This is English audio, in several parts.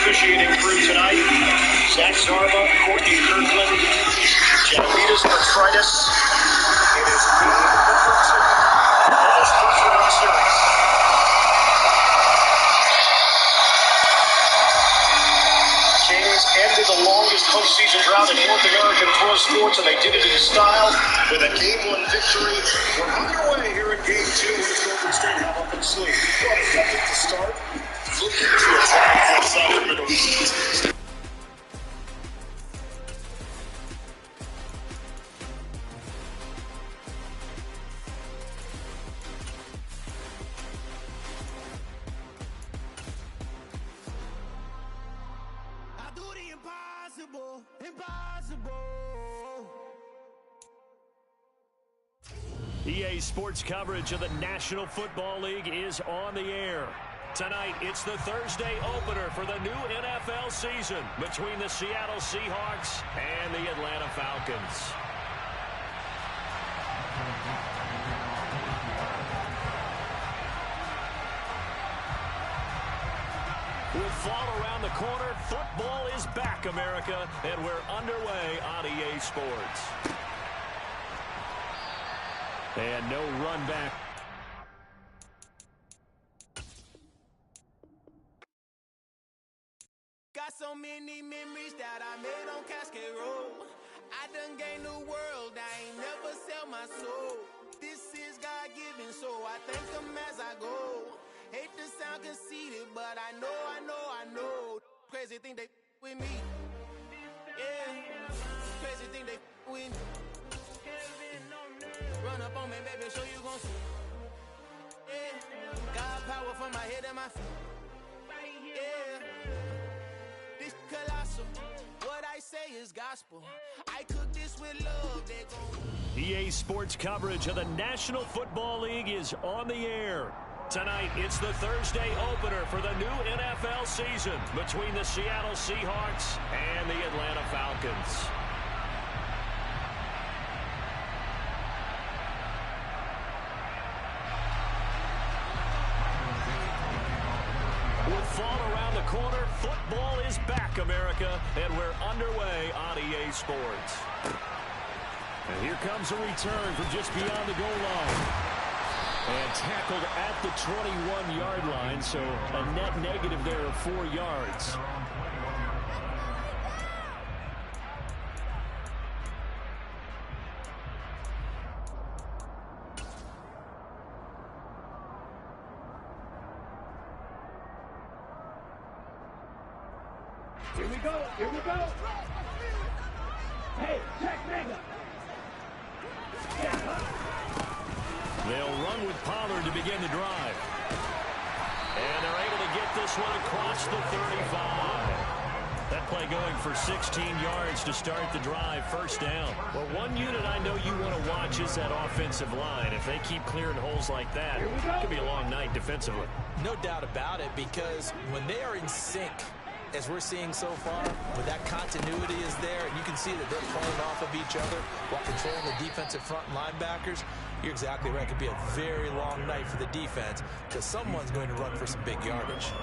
officiating crew tonight. Zach Zarba, Courtney Kirkland, Janavitas Petritis. It is game number 2 of this first round series. Kings ended the longest postseason drought in North American pro sports, and they did it in style with a Game 1 victory. We're underway here in Game 2. What does Golden State have up its sleeve? What a second to start. Looking to attack for Sacramento. EA Sports coverage of the National Football League is on the air. Tonight, it's the Thursday opener for the new NFL season between the Seattle Seahawks and the Atlanta Falcons. With fall around the corner, football is back, America, and we're underway on EA Sports. And no run back. Got so many memories that I made on Cascade Road. I done gained the world, I ain't never sell my soul. This is God-given, so I thank him as I go. Hate to sound conceited, but I know. Crazy thing they with me. Yeah, crazy thing they with me. Run up on me, baby, show you gon' see. Yeah, God power from my head and my feet. Yeah, this colossal. What I say is gospel. I cook this with love. They gon' EA Sports coverage of the National Football League is on the air. Tonight, it's the Thursday opener for the new NFL season between the Seattle Seahawks and the Atlanta Falcons. With fall around the corner, football is back, America, and we're underway on EA Sports. And here comes a return from just beyond the goal line. And tackled at the 21-yard line, so a net negative there of 4 yards. Here we go. Hey, check mega. They'll run with Pollard to begin the drive. And they're able to get this one across the 35. That play going for 16 yards to start the drive, first down. Well, one unit I know you want to watch is that offensive line. If they keep clearing holes like that, it could be a long night defensively. No doubt about it, because when they are in sync, as we're seeing so far, when that continuity is there, and you can see that they're playing off of each other while controlling the defensive front linebackers, you're exactly right. It could be a very long night for the defense because someone's going to run for some big yardage.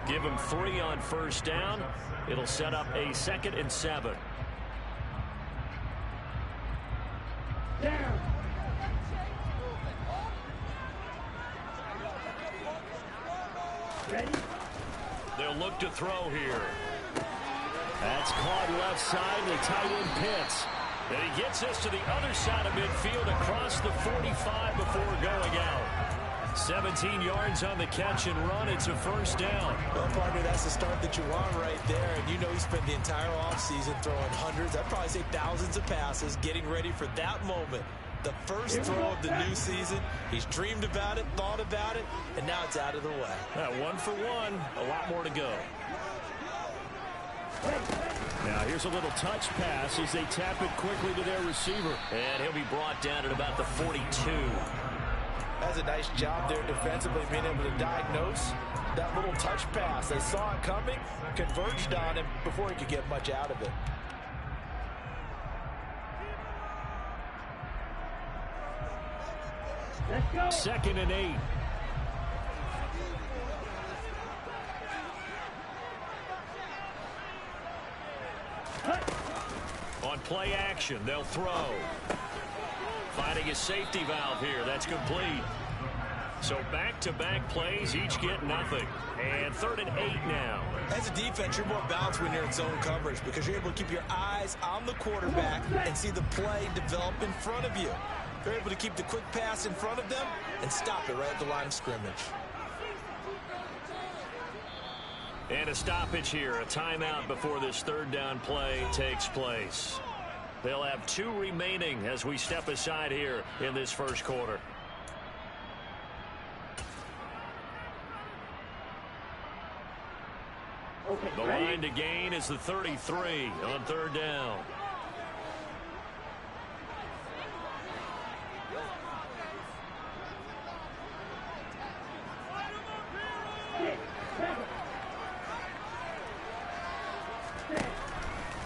Give them 3 on first down. It'll set up a 2nd and 7. Down. Ready? They'll look to throw here. That's caught left side. The tight end Pitts. And he gets this to the other side of midfield across the 45 before going out. 17 yards on the catch and run. It's a first down. Well, partner, that's the start that you want right there. And you know he spent the entire offseason throwing hundreds, I'd probably say thousands of passes, getting ready for that moment. The first throw of the new season. He's dreamed about it, thought about it, and now it's out of the way. 1 for 1. A lot more to go. Now here's a little touch pass as they tap it quickly to their receiver. And he'll be brought down at about the 42. That's a nice job there defensively, being able to diagnose that little touch pass. They saw it coming, converged on him before he could get much out of it. Let's go. 2nd and 8. On play action, they'll throw. Finding a safety valve here. That's complete. So back-to-back plays, each get nothing. And 3rd and 8 now. As a defense, you're more balanced when you're in zone coverage because you're able to keep your eyes on the quarterback and see the play develop in front of you. You're able to keep the quick pass in front of them and stop it right at the line of scrimmage. And a stoppage here, a timeout before this 3rd down play takes place. They'll have 2 remaining as we step aside here in this first quarter. The line to gain is the 33 on 3rd down.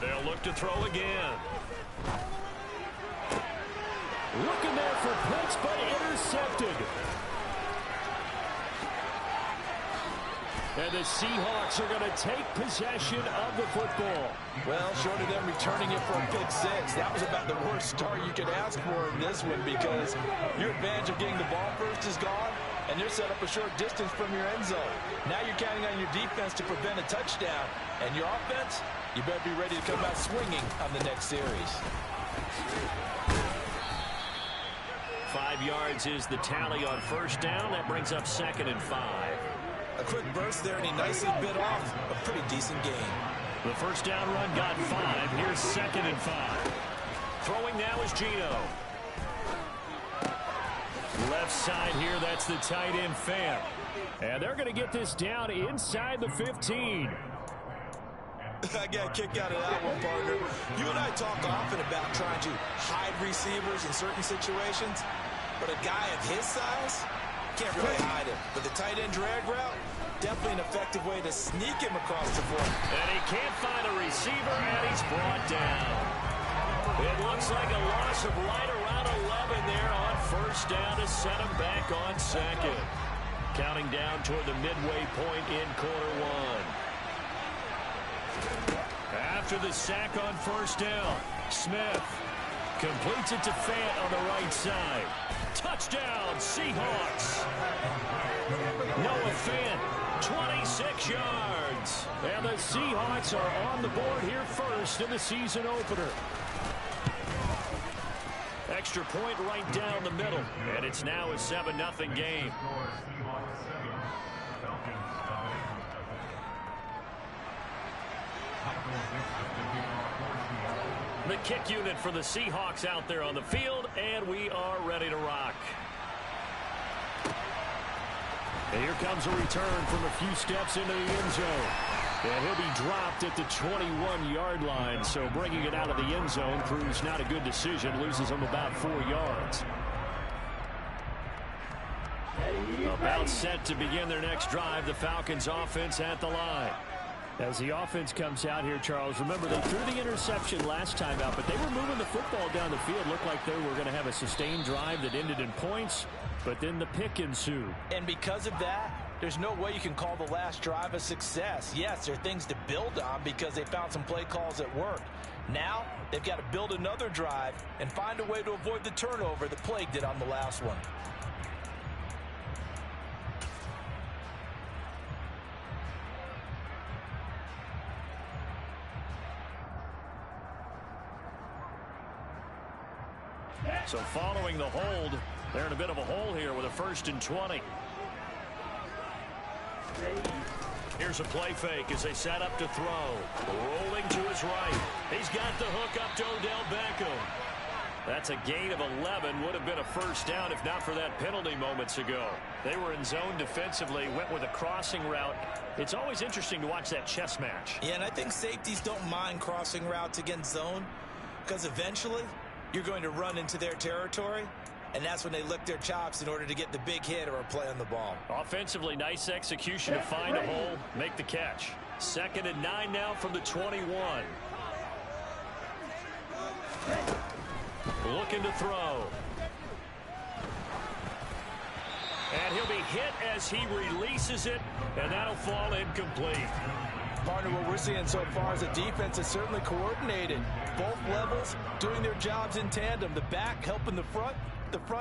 They'll look to throw again. Looking there for Pitts, but intercepted. And the Seahawks are going to take possession of the football. Well, short of them returning it for a pick 6, that was about the worst start you could ask for in this one because your advantage of getting the ball first is gone, and they're set up a short distance from your end zone. Now you're counting on your defense to prevent a touchdown, and your offense, you better be ready to come out swinging on the next series. 5 yards is the tally on 1st down. That brings up 2nd and 5. A quick burst there, and he nicely bit off a pretty decent gain. The 1st down run got 5. Here's 2nd and 5. Throwing now is Geno. Left side here, that's the tight end Fant. And they're going to get this down inside the 15. I got a kick out of that one, partner. You and I talk often about trying to hide receivers in certain situations, but a guy of his size can't really hide him. But the tight end drag route, definitely an effective way to sneak him across the floor. And he can't find a receiver, and he's brought down. It looks like a loss of right around 11 there on 1st down to set him back on 2nd. Counting down toward the midway point in quarter 1. After the sack on 1st down, Smith completes it to Fant on the right side. Touchdown, Seahawks. Noah Fant, 26 yards. And the Seahawks are on the board here first in the season opener. Extra point right down the middle. And it's now a 7-0 game. The kick unit for the Seahawks out there on the field, and we are ready to rock. And here comes a return from a few steps into the end zone. And he'll be dropped at the 21-yard line, so bringing it out of the end zone proves not a good decision, loses him about 4 yards. About set to begin their next drive, the Falcons offense at the line. As the offense comes out here, Charles, remember they threw the interception last time out, but they were moving the football down the field. Looked like they were going to have a sustained drive that ended in points, but then the pick ensued. And because of that, there's no way you can call the last drive a success. Yes, there are things to build on because they found some play calls that worked. Now, they've got to build another drive and find a way to avoid the turnover that plagued it on the last one. So following the hold, they're in a bit of a hole here with a 1st and 20. Here's a play fake as they set up to throw. Rolling to his right. He's got the hook up to Odell Beckham. That's a gain of 11. Would have been a 1st down if not for that penalty moments ago. They were in zone defensively, went with a crossing route. It's always interesting to watch that chess match. Yeah, and I think safeties don't mind crossing routes against zone because eventually you're going to run into their territory, and that's when they lick their chops in order to get the big hit or a play on the ball. Offensively, nice execution to find a hole, make the catch. 2nd and 9 now from the 21. Looking to throw. And he'll be hit as he releases it, and that'll fall incomplete. Partner, what we're seeing so far is the defense is certainly coordinated. Both levels doing their jobs in tandem. The back helping the front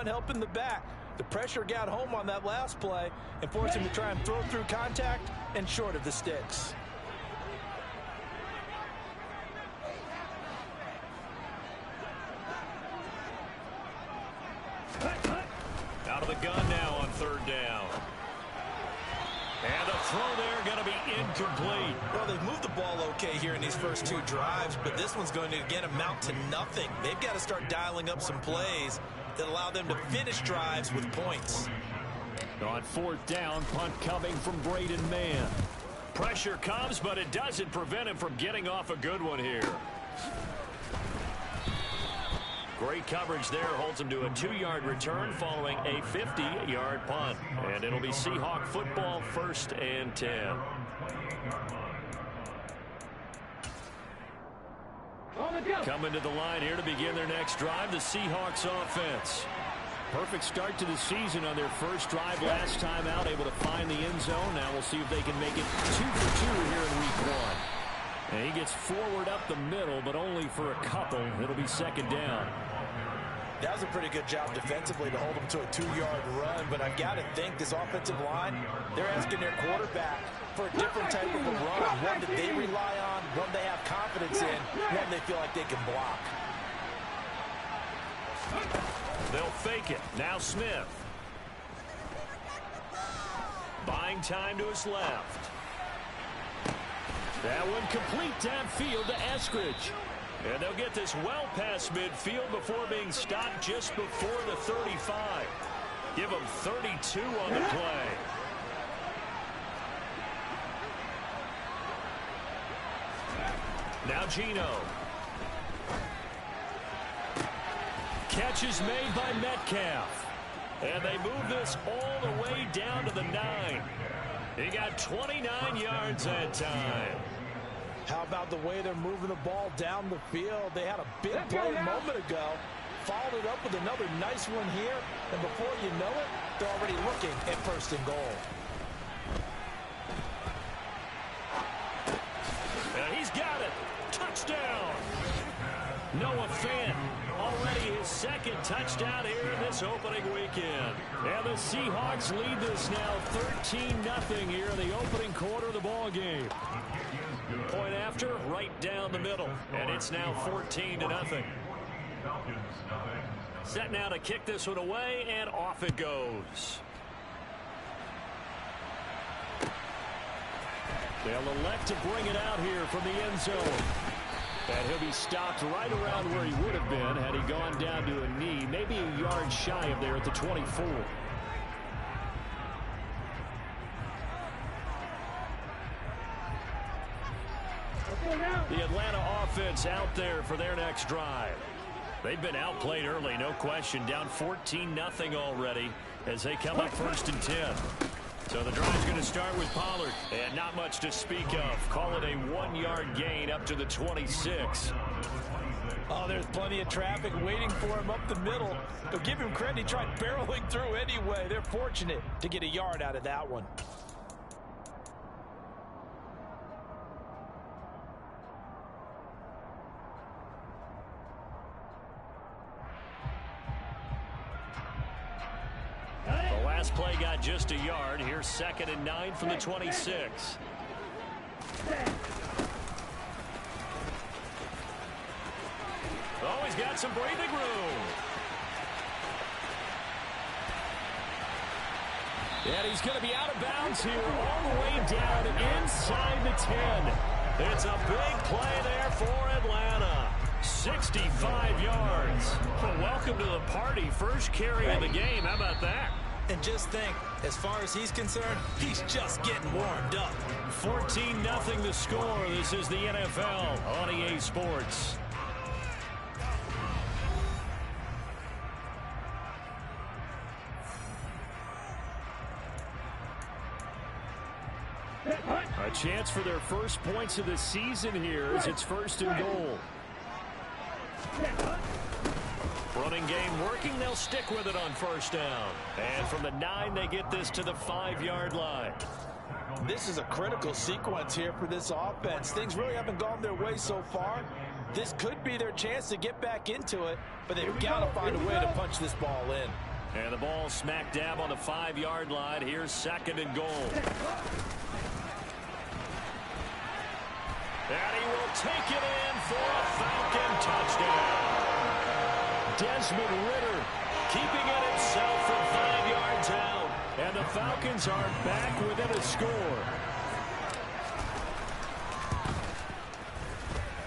helping the back. The pressure got home on that last play and forced him to try and throw through contact and short of the sticks. Out of the gun now on third down. And the throw there going to be incomplete. Well, they've moved the ball okay here in these first two drives, but this one's going to, again, amount to nothing. They've got to start dialing up some plays that allow them to finish drives with points. On fourth down, punt coming from Braden Mann. Pressure comes, but it doesn't prevent him from getting off a good one here. Great coverage there, holds him to a 2-yard return following a 50-yard punt. And it'll be Seahawk football, 1st and 10. Coming to the line here to begin their next drive, the Seahawks offense. Perfect start to the season on their first drive last time out, able to find the end zone. Now we'll see if they can make it 2 for 2 here in week 1. And he gets forward up the middle, but only for a couple. It'll be 2nd down. That was a pretty good job defensively to hold them to a 2-yard run, but I've got to think this offensive line, they're asking their quarterback for a different type of a run, one that they rely on, one they have confidence in, one they feel like they can block. They'll fake it. Now Smith. Buying time to his left. That one complete downfield to Eskridge. And they'll get this well past midfield before being stopped just before the 35. Give them 32 on the play. Now Geno. Catch is made by Metcalf. And they move this all the way down to the 9. He got 29 yards that time. How about the way they're moving the ball down the field? They had a big play a moment ago. Followed it up with another nice one here. And before you know it, they're already looking at 1st and goal. And he's got it. Touchdown. Noah Fant. Already his 2nd touchdown here in this opening weekend. And the Seahawks lead this now 13-0 here in the opening quarter of the ball game. Point after, right down the middle. And it's now 14-0. Set now to kick this one away, and off it goes. They'll elect to bring it out here from the end zone. And he'll be stopped right around where he would have been had he gone down to a knee, maybe a yard shy of there at the 24. The Atlanta offense out there for their next drive. They've been outplayed early, no question. Down 14-0 already as they come up 1st and 10. So the drive's going to start with Pollard. And not much to speak of. Call it a 1-yard gain up to the 26. Oh, there's plenty of traffic waiting for him up the middle. But give him credit, he tried barreling through anyway. They're fortunate to get a yard out of that one. The last play got just a yard. Here's 2nd and 9 from the 26. Oh, he's got some breathing room. And he's going to be out of bounds here all the way down inside the 10. It's a big play there for Atlanta. 65 yards. Well, welcome to the party. First carry of the game. How about that? And just think, as far as he's concerned, he's just getting warmed up. 14-0 the score. This is the NFL on EA Sports. A chance for their first points of the season here as it's 1st and goal. Running game working. They'll stick with it on 1st down. And from the 9, they get this to the 5-yard line. This is a critical sequence here for this offense. Things really haven't gone their way so far. This could be their chance to get back into it, but they've got to find a way to punch this ball in. And the ball smack dab on the 5-yard line. Here's 2nd and goal. And he will take it in for a Falcon touchdown. Desmond Ridder keeping it himself from 5 yards out. And the Falcons are back within a score.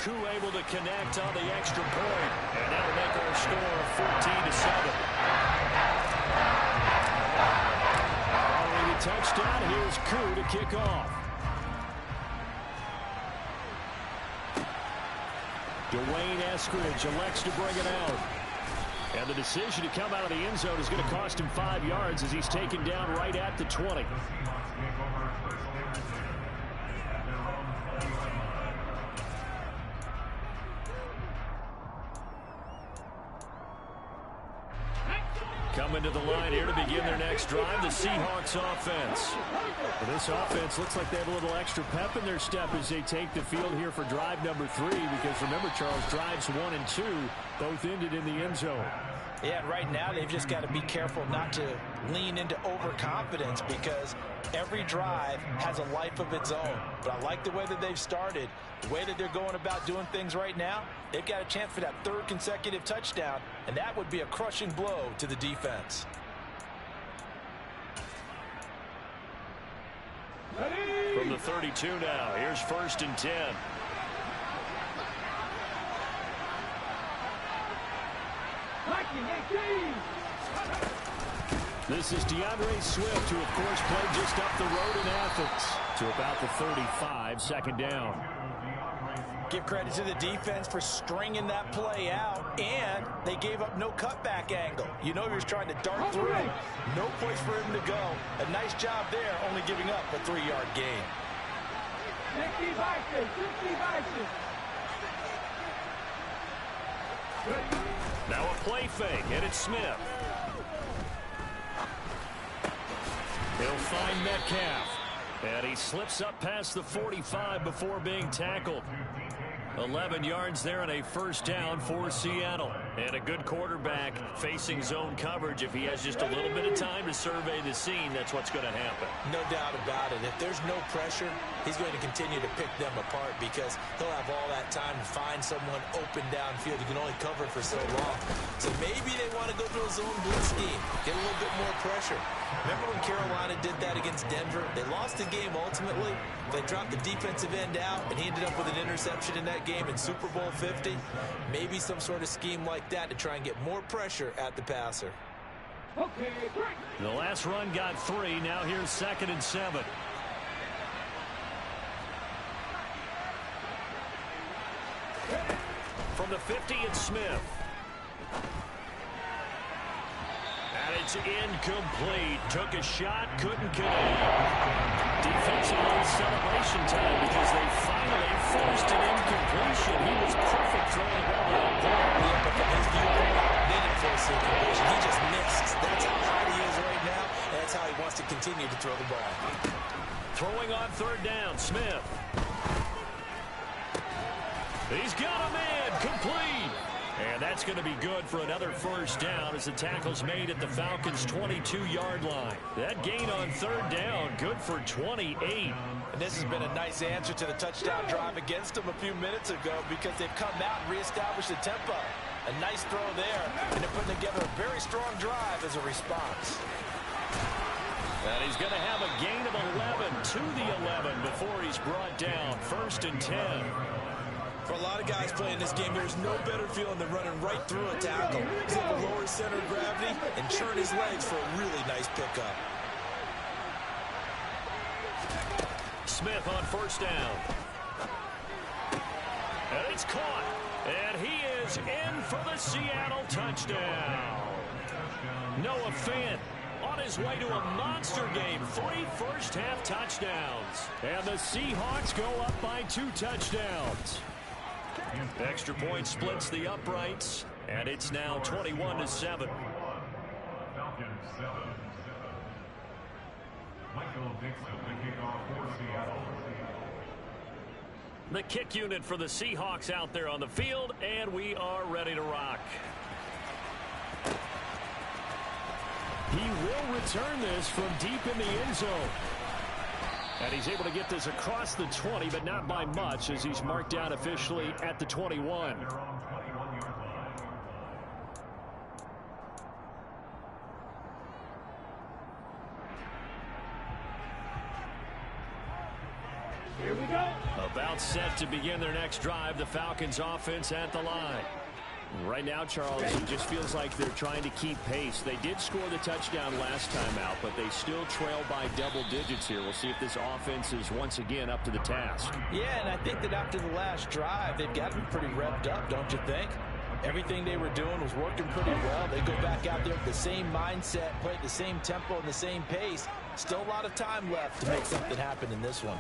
Koo able to connect on the extra point. And that'll make our score 14-7. Following the touchdown, here's Koo to kick off. Dwayne Eskridge elects to bring it out. And the decision to come out of the end zone is going to cost him 5 yards as he's taken down right at the 20. Coming to the line here to begin their next drive, the Seahawks offense. Well, this offense looks like they have a little extra pep in their step as they take the field here for drive number 3, because remember, Charles, drives 1 and 2 both ended in the end zone. Yeah, and right now they've just got to be careful not to lean into overconfidence, because every drive has a life of its own. But I like the way that they've started, the way that they're going about doing things right now. They've got a chance for that 3rd consecutive touchdown, and that would be a crushing blow to the defense. From the 32 now, here's 1st and 10. This is DeAndre Swift, who, of course, played just up the road in Athens to about the 35, 2nd down. Give credit to the defense for stringing that play out, and they gave up no cutback angle. You know he was trying to dart through. No place for him to go. A nice job there, only giving up a 3-yard gain. 60 Vikings, 60 Vikings. Now a play fake, and it's Smith. He'll find Metcalf. And he slips up past the 45 before being tackled. 11 yards there and a 1st down for Seattle. And a good quarterback facing zone coverage. If he has just a little bit of time to survey the scene, that's what's going to happen. No doubt about it. If there's no pressure, he's going to continue to pick them apart, because he'll have all that time to find someone open downfield. He can only cover for so long. So maybe they want to go to a zone blitz scheme, get a little bit more pressure. Remember when Carolina did that against Denver? They lost the game ultimately. They dropped the defensive end out, and he ended up with an interception in that game in Super Bowl 50. Maybe some sort of scheme like that to try and get more pressure at the passer. Okay, break. The last run got 3. Now here's 2nd and 7. From the 50, it's Smith. And it's incomplete. Took a shot, couldn't connect. Defensively, celebration time, because they finally forced an incompletion. He was perfect throwing the ball out there. Yeah, but from his viewpoint, they didn't force the incompletion. He just missed. That's how high he is right now, and that's how he wants to continue to throw the ball. Throwing on 3rd down, Smith. He's got a man, complete. And that's going to be good for another 1st down as the tackle's made at the Falcons' 22-yard line. That gain on 3rd down, good for 28. And this has been a nice answer to the touchdown drive against them a few minutes ago, because they've come out and reestablished the tempo. A nice throw there, and they're putting together a very strong drive as a response. And he's going to have a gain of 11 to the 11 before he's brought down. 1st and 10. For a lot of guys playing this game, there's no better feeling than running right through a tackle. He's able to lower his center of gravity and churn his legs for a really nice pickup. Smith on 1st down. And it's caught. And he is in for the Seattle touchdown. Noah Fant on his way to a monster game. 3 first-half touchdowns. And the Seahawks go up by 2 touchdowns. Extra point splits the uprights, and it's now 21-7. Falcons 7. Michael Dixon, the kickoff. The kick unit for the Seahawks out there on the field, and we are ready to rock. He will return this from deep in the end zone. And he's able to get this across the 20, but not by much, as he's marked down officially at the 21. Here we go. About set to begin their next drive, the Falcons offense at the line. Right now, Charles, it just feels like they're trying to keep pace. They did score the touchdown last time out, but they still trail by double digits here. We'll see if this offense is once again up to the task. Yeah, and I think that after the last drive, they've got to be pretty revved up, don't you think? Everything they were doing was working pretty well. They go back out there with the same mindset, play at the same tempo and the same pace. Still a lot of time left to make something happen in this one.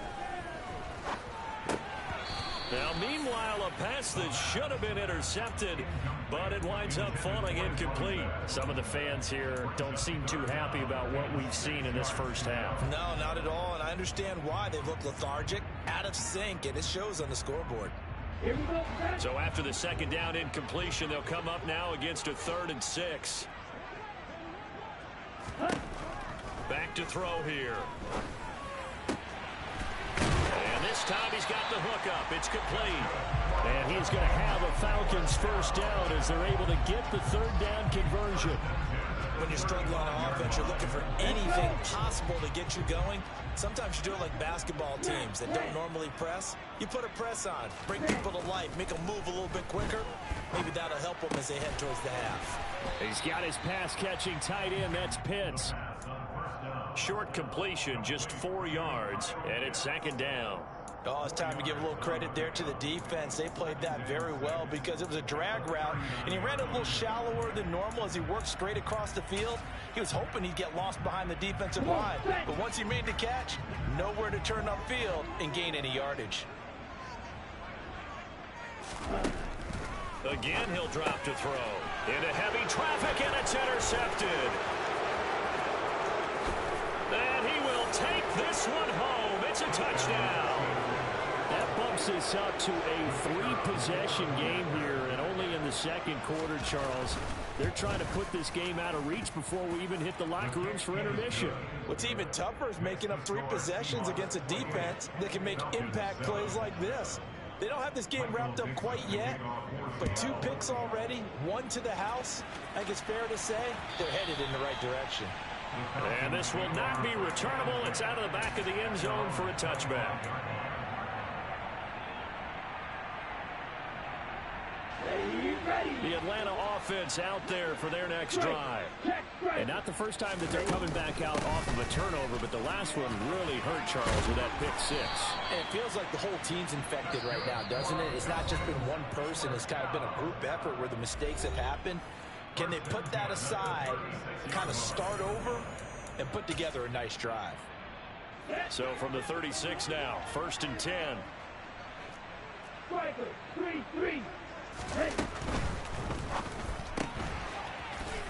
Now, meanwhile, a pass that should have been intercepted, but it winds up falling incomplete. Some of the fans here don't seem too happy about what we've seen in this first half. No, not at all, and I understand why. They look lethargic, out of sync, and it shows on the scoreboard. Here we go. So after the second down incompletion, they'll come up now against a 3rd and 6. Back to throw here. And this time he's got the hook up. It's complete. And he's going to have a Falcons first down as they're able to get the 3rd down conversion. When you're struggling on offense, you're looking for anything possible to get you going. Sometimes you do it like basketball teams that don't normally press. You put a press on, bring people to life, make them move a little bit quicker. Maybe that'll help them as they head towards the half. He's got his pass-catching tight end. That's Pitts. Short completion, just 4 yards, and it's 2nd down. Oh, it's time to give a little credit there to the defense. They played that very well because it was a drag route, and he ran a little shallower than normal as he worked straight across the field. He was hoping he'd get lost behind the defensive line, but once he made the catch, nowhere to turn upfield and gain any yardage. Again, he'll drop to throw. Into heavy traffic, and it's intercepted. And he will take this one home. It's a touchdown. That bumps us up to a 3-possession game here, and only in the second quarter, Charles. They're trying to put this game out of reach before we even hit the locker rooms for intermission. What's even tougher is making up 3 possessions against a defense that can make impact plays like this. They don't have this game wrapped up quite yet, but 2 picks already, 1 to the house. I think it's fair to say they're headed in the right direction. And this will not be returnable. It's out of the back of the end zone for a touchback. The Atlanta offense out there for their next drive. And not the first time that they're coming back out off of a turnover, but the last one really hurt Charles with that pick 6. And it feels like the whole team's infected right now, doesn't it? It's not just been one person. It's kind of been a group effort where the mistakes have happened. Can they put that aside, kind of start over, and put together a nice drive? So from the 36 now, 1st and 10. Striker, 3-3.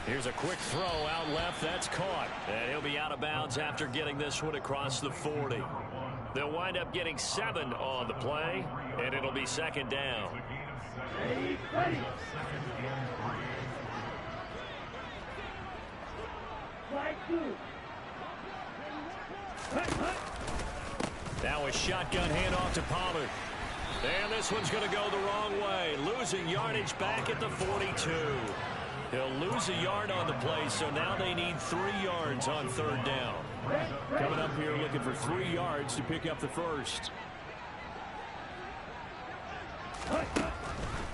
Here's a quick throw out left. That's caught. And he'll be out of bounds after getting this one across the 40. They'll wind up getting 7 on the play, and it'll be 2nd down. Ready. Now a shotgun handoff to Pollard. And this one's going to go the wrong way. Losing yardage back at the 42. He'll lose a yard on the play, so now they need 3 yards on 3rd down. Coming up here looking for 3 yards to pick up the first.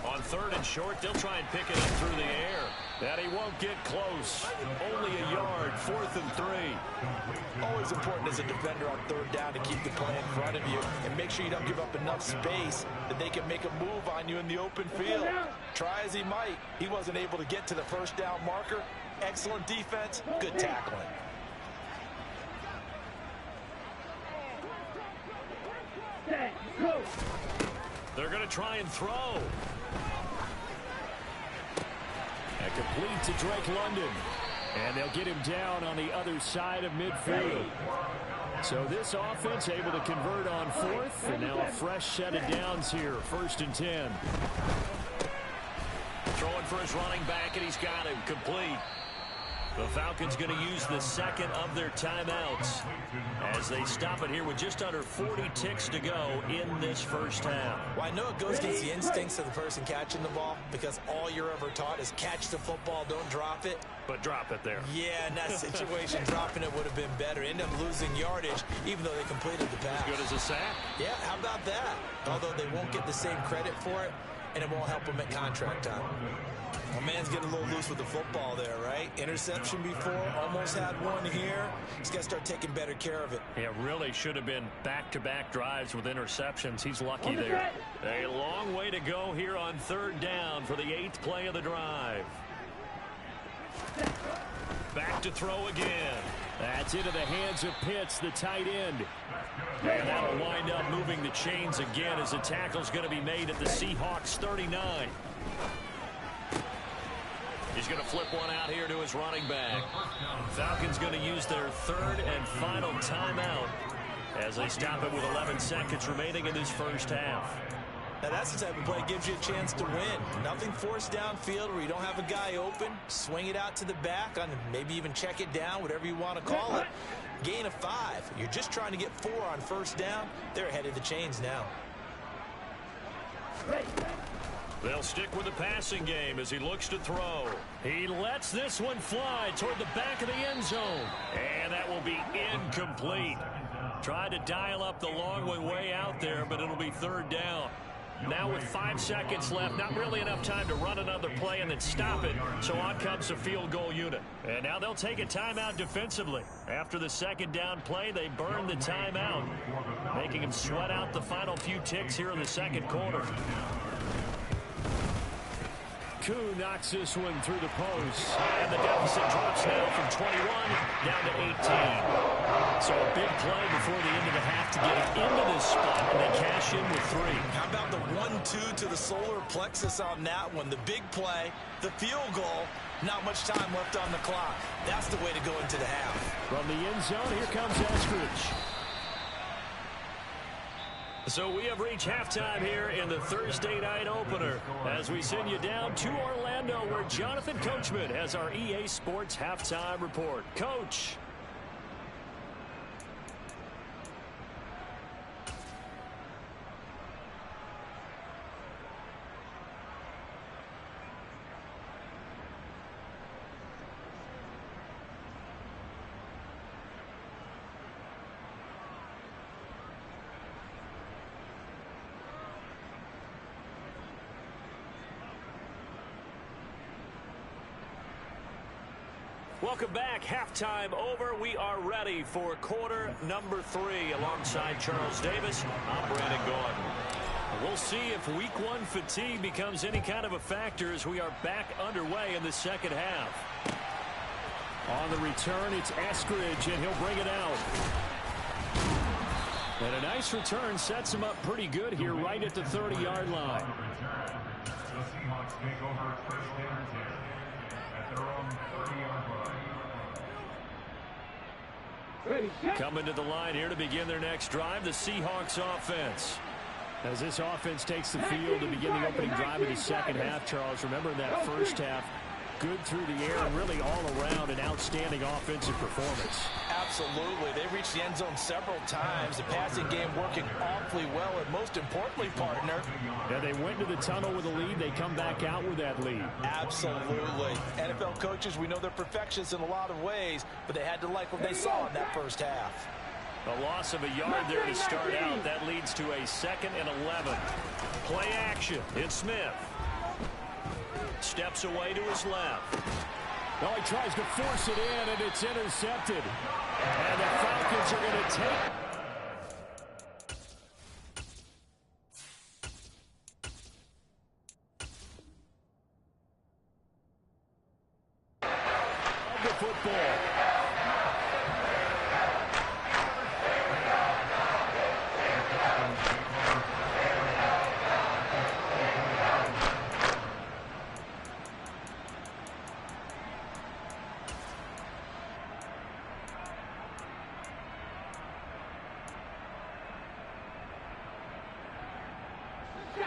On 3rd and short, they'll try and pick it up through the air. And he won't get close. Only a yard, 4th and 3. Always important as a defender on 3rd down to keep the play in front of you and make sure you don't give up enough space that they can make a move on you in the open field. Try as he might, he wasn't able to get to the 1st down marker. Excellent defense, good tackling. They're going to try and throw. And complete to Drake London. And they'll get him down on the other side of midfield. So this offense able to convert on fourth, and now a fresh set of downs here, 1st and 10. Throwing for his running back, and he's got him complete. The Falcons going to use the second of their timeouts as they stop it here with just under 40 ticks to go in this first half. Well, I know it goes against the instincts of the person catching the ball because all you're ever taught is catch the football, don't drop it. But drop it there. Yeah, in that situation, dropping it would have been better. End up losing yardage, even though they completed the pass. As good as a sack. Yeah, how about that? Although they won't get the same credit for it, and it won't help them at contract time. My man's getting a little loose with the football there, right? Interception before, almost had one here. He's got to start taking better care of it. Yeah, really should have been back-to-back drives with interceptions. He's lucky there. A long way to go here on 3rd down for the 8th play of the drive. Back to throw again. That's into the hands of Pitts, the tight end. And that'll wind up moving the chains again as the tackle's going to be made at the Seahawks 39. He's going to flip one out here to his running back. Falcons going to use their 3rd and final timeout as they stop it with 11 seconds remaining in this first half. Now that's the type of play that gives you a chance to win. Nothing forced downfield where you don't have a guy open. Swing it out to the back, on maybe even check it down, whatever you want to call it. Gain of 5. You're just trying to get 4 on 1st down. They're ahead of the chains now. They'll stick with the passing game as he looks to throw. He lets this one fly toward the back of the end zone. And that will be incomplete. Tried to dial up the long one way out there, but it'll be 3rd down. Now with 5 seconds left, not really enough time to run another play and then stop it. So on comes the field goal unit. And now they'll take a timeout defensively. After the 2nd down play, they burn the timeout, making him sweat out the final few ticks here in the 2nd quarter. Koo knocks this one through the post. And the deficit drops now from 21 down to 18. So a big play before the end of the half to get it into this spot, and they cash in with 3. How about the 1-2 to the solar plexus on that one? The big play, the field goal, not much time left on the clock. That's the way to go into the half. From the end zone, here comes Eskridge. So we have reached halftime here in the Thursday night opener as we send you down to Orlando where Jonathan Coachman has our EA Sports halftime report. Coach. Welcome back. Halftime over. We are ready for quarter number 3 alongside Charles Davis. I'm Brandon Gordon. We'll see if week 1 fatigue becomes any kind of a factor as we are back underway in the 2nd half. On the return, it's Eskridge, and he'll bring it out. And a nice return sets him up pretty good here right at the 30-yard line. The Seahawks take over 1st and 10 at their own 30-yard line. Coming to the line here to begin their next drive, the Seahawks offense. As this offense takes the field to begin the opening drive of the 2nd half, Charles, remember in that 1st half, good through the air and really all around an outstanding offensive performance. Absolutely. They reached the end zone several times. The passing game working awfully well, and most importantly, partner. Yeah, they went to the tunnel with a lead. They come back out with that lead. Absolutely. NFL coaches, we know they're perfectionists in a lot of ways, but they had to like what they saw in that 1st half. A loss of a yard there to start out. That leads to a 2nd and 11. Play action. It's Smith. Steps away to his left. Oh, he tries to force it in, and it's intercepted. And the Falcons are going to take. The football.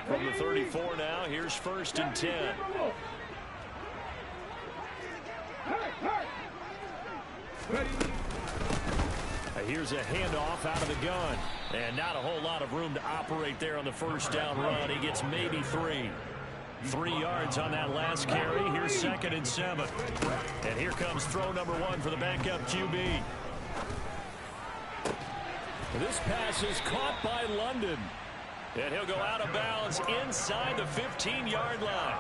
From the 34 now, here's 1st and 10. Here's a handoff out of the gun. And not a whole lot of room to operate there on the 1st down run. He gets maybe 3. 3 yards on that last carry. Here's 2nd and 7. And here comes throw number 1 for the backup QB. This pass is caught by London. And he'll go out of bounds inside the 15-yard line.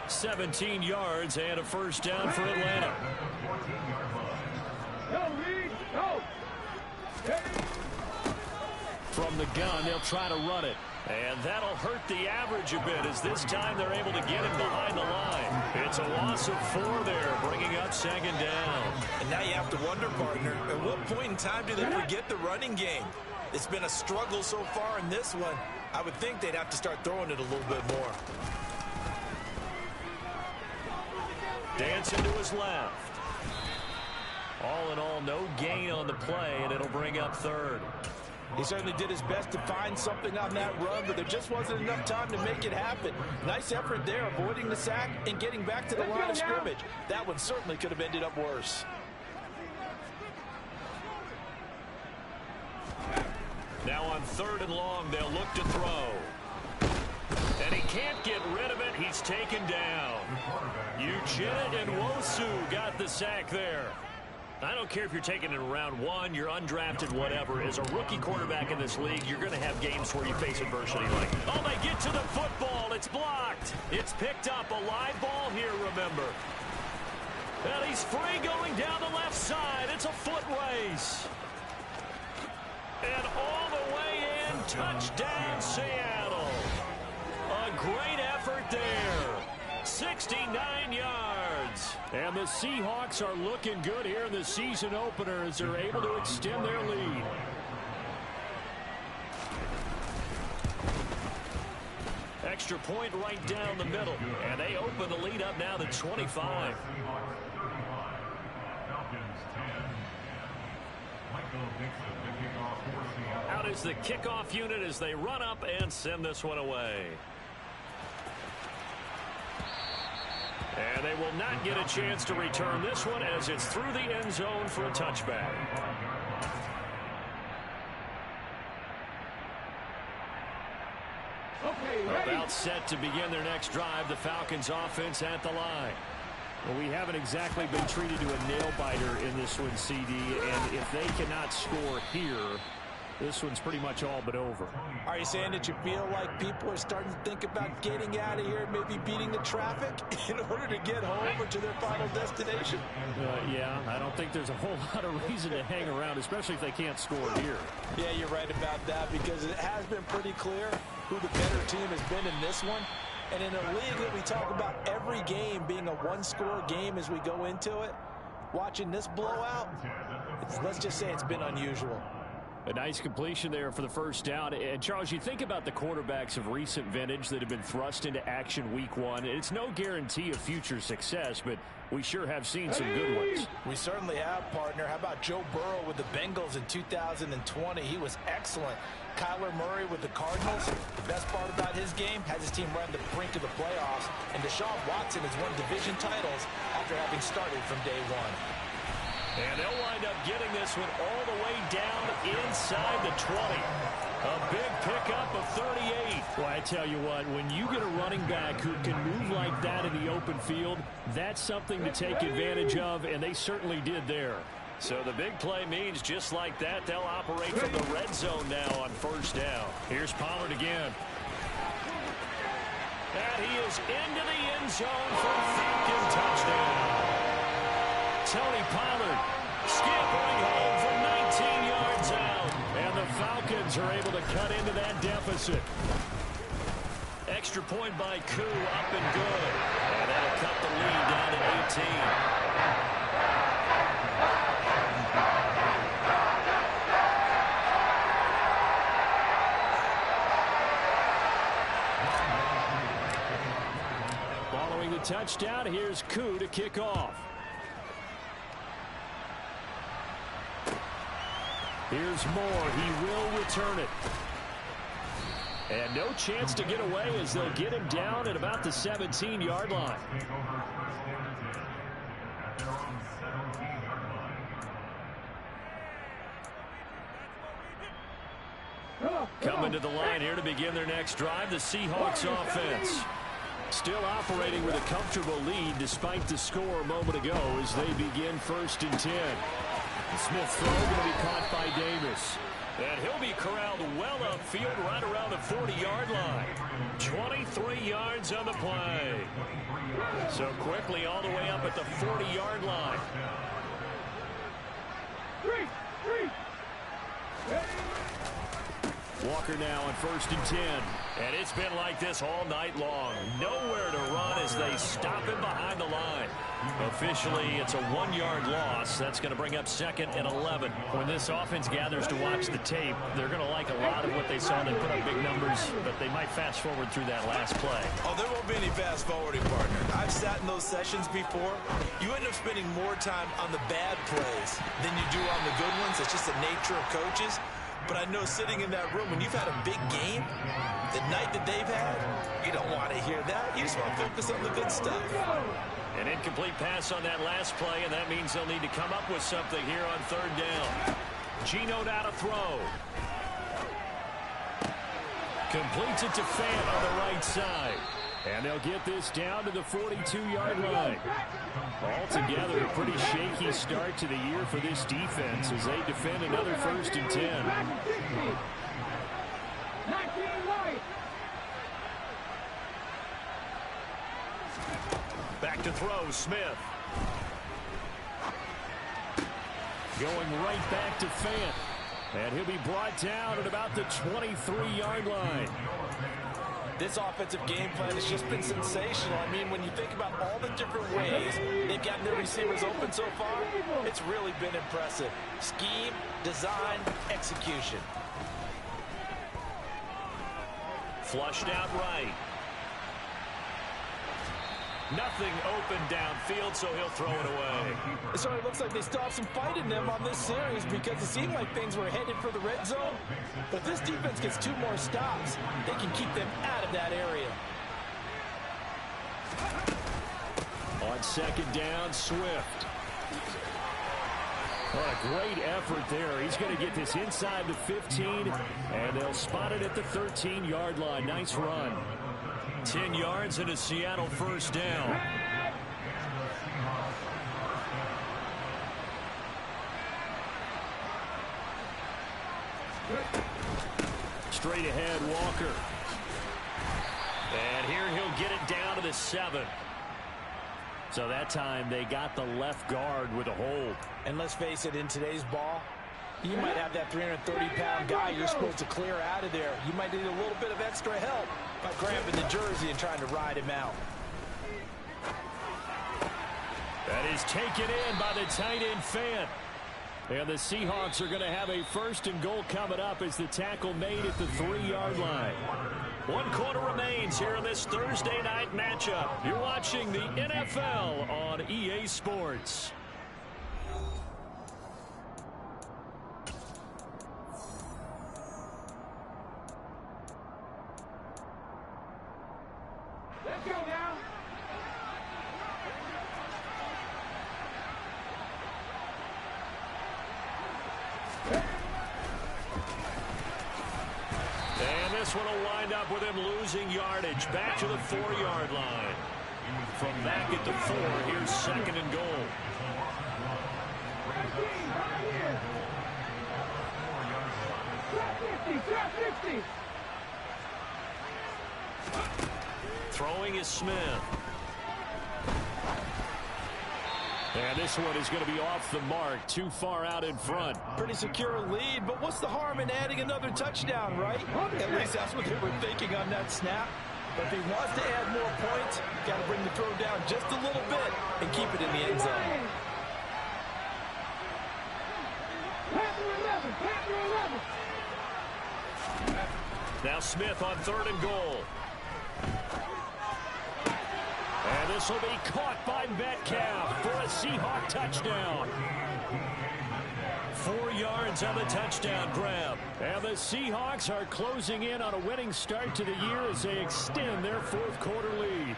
17 yards and a 1st down for Atlanta. From the gun, they'll try to run it. And that'll hurt the average a bit as this time they're able to get him behind the line. It's a loss of 4 there, bringing up 2nd down. And now you have to wonder, partner, at what point in time do they forget the running game? It's been a struggle so far in this one. I would think they'd have to start throwing it a little bit more. Dancing to his left. All in all, no gain on the play, and it'll bring up 3rd. He certainly did his best to find something on that run, but there just wasn't enough time to make it happen. Nice effort there, avoiding the sack and getting back to the line of scrimmage. That one certainly could have ended up worse. Now on 3rd and long, they'll look to throw. And he can't get rid of it. He's taken down. Uchenna Nwosu got the sack there. I don't care if you're taking it in round 1, you're undrafted, whatever. As a rookie quarterback in this league, you're going to have games where you face adversity like, oh, they get to the football. It's blocked. It's picked up. A live ball here, remember. And he's free going down the left side. It's a foot race. And all the way in, touchdown Seattle. A great effort there. 69 yards. And the Seahawks are looking good here in the season opener as they're able to extend their lead. Extra point right down the middle. And they open the lead up now to 25. Out is the kickoff unit as they run up and send this one away. And they will not get a chance to return this one as it's through the end zone for a touchback. About set to begin their next drive, the Falcons offense at the line. Well, we haven't exactly been treated to a nail-biter in this one, CD, and if they cannot score here, this one's pretty much all but over. Are you saying that you feel like people are starting to think about getting out of here, maybe beating the traffic in order to get home or to their final destination? Yeah, I don't think there's a whole lot of reason to hang around, especially if they can't score here. Yeah, you're right about that because it has been pretty clear who the better team has been in this one. And in a league that we talk about every game being a one-score game as we go into it, watching this blowout, let's just say it's been unusual. A nice completion there for the 1st down. And, Charles, you think about the quarterbacks of recent vintage that have been thrust into action week 1. It's no guarantee of future success, but we sure have seen some good ones. We certainly have, partner. How about Joe Burrow with the Bengals in 2020? He was excellent. Kyler Murray with the Cardinals. The best part about his game has his team run the brink of the playoffs. And Deshaun Watson has won division titles after having started from day 1. And they'll wind up getting this one all the way down inside the 20. A big pickup of 38. Well, I tell you what, when you get a running back who can move like that in the open field, that's something to take advantage of, and they certainly did there. So the big play means just like that, they'll operate from the red zone now on 1st down. Here's Pollard again. And he is into the end zone for a Falcon touchdown. Tony Pollard scampering home from 19 yards out. And the Falcons are able to cut into that deficit. Extra point by Koo, up and good. And that'll cut the lead down to 18. Following the touchdown, here's Koo to kick off. Here's Moore. He will return it. And no chance to get away as they'll get him down at about the 17-yard line. Coming to the line here to begin their next drive, the Seahawks offense. Still operating with a comfortable lead despite the score a moment ago as they begin 1st and 10. Smith's throw going to be caught by Davis. And he'll be corralled well upfield right around the 40-yard line. 23 yards on the play. So quickly all the way up at the 40-yard line. Walker now on 1st and 10. And it's been like this all night long. Nowhere to run as they stop him behind the line. Officially, it's a 1-yard loss. That's going to bring up 2nd and 11. When this offense gathers to watch the tape, they're going to like a lot of what they saw. They put up big numbers, but they might fast forward through that last play. Oh, there won't be any fast forwarding, partner. I've sat in those sessions before. You end up spending more time on the bad plays than you do on the good ones. It's just the nature of coaches. But I know sitting in that room, when you've had a big game, the night that they've had, you don't want to hear that. You just want to focus on the good stuff. An incomplete pass on that last play, and that means they'll need to come up with something here on 3rd down. Geno now to throw. Completes it to Fant on the right side. And they'll get this down to the 42-yard line. Altogether, a pretty shaky start to the year for this defense as they defend another 1st and 10. Back to throw, Smith. Going right back to Fant. And he'll be brought down at about the 23-yard line. This offensive game plan has just been sensational. I mean, when you think about all the different ways they've gotten their receivers open so far, it's really been impressive. Scheme, design, execution. Flushed out right. Nothing open downfield, so he'll throw it away. So it looks like they still have some fight in them on this series because it seemed like things were headed for the red zone. But if this defense gets 2 more stops, they can keep them out of that area. On 2nd down, Swift. What a great effort there. He's going to get this inside the 15, and they'll spot it at the 13-yard line. Nice run. 10 yards and a Seattle 1st down. Straight ahead, Walker. And here he'll get it down to the 7. So that time they got the left guard with a hold. And let's face it, in today's ball, you might have that 330-pound guy you're supposed to clear out of there. You might need a little bit of extra help by grabbing the jersey and trying to ride him out. That is taken in by the tight end Fant. And the Seahawks are going to have a 1st and goal coming up as the tackle made at the 3-yard line. 1 quarter remains here in this Thursday night matchup. You're watching the NFL on EA Sports. Let's go now. And this one will wind up with him losing yardage back to the 4-yard line. From back at the 4, here's 2nd and goal. Trap 50. Throwing is Smith. And this one is going to be off the mark, too far out in front. Pretty secure lead, but what's the harm in adding another touchdown, right? At least that's what they were thinking on that snap. But if he wants to add more points, got to bring the throw down just a little bit and keep it in the end zone. Now Smith on 3rd and goal. And this will be caught by Metcalf for a Seahawk touchdown. 4 yards on the touchdown grab. And the Seahawks are closing in on a winning start to the year as they extend their fourth quarter lead.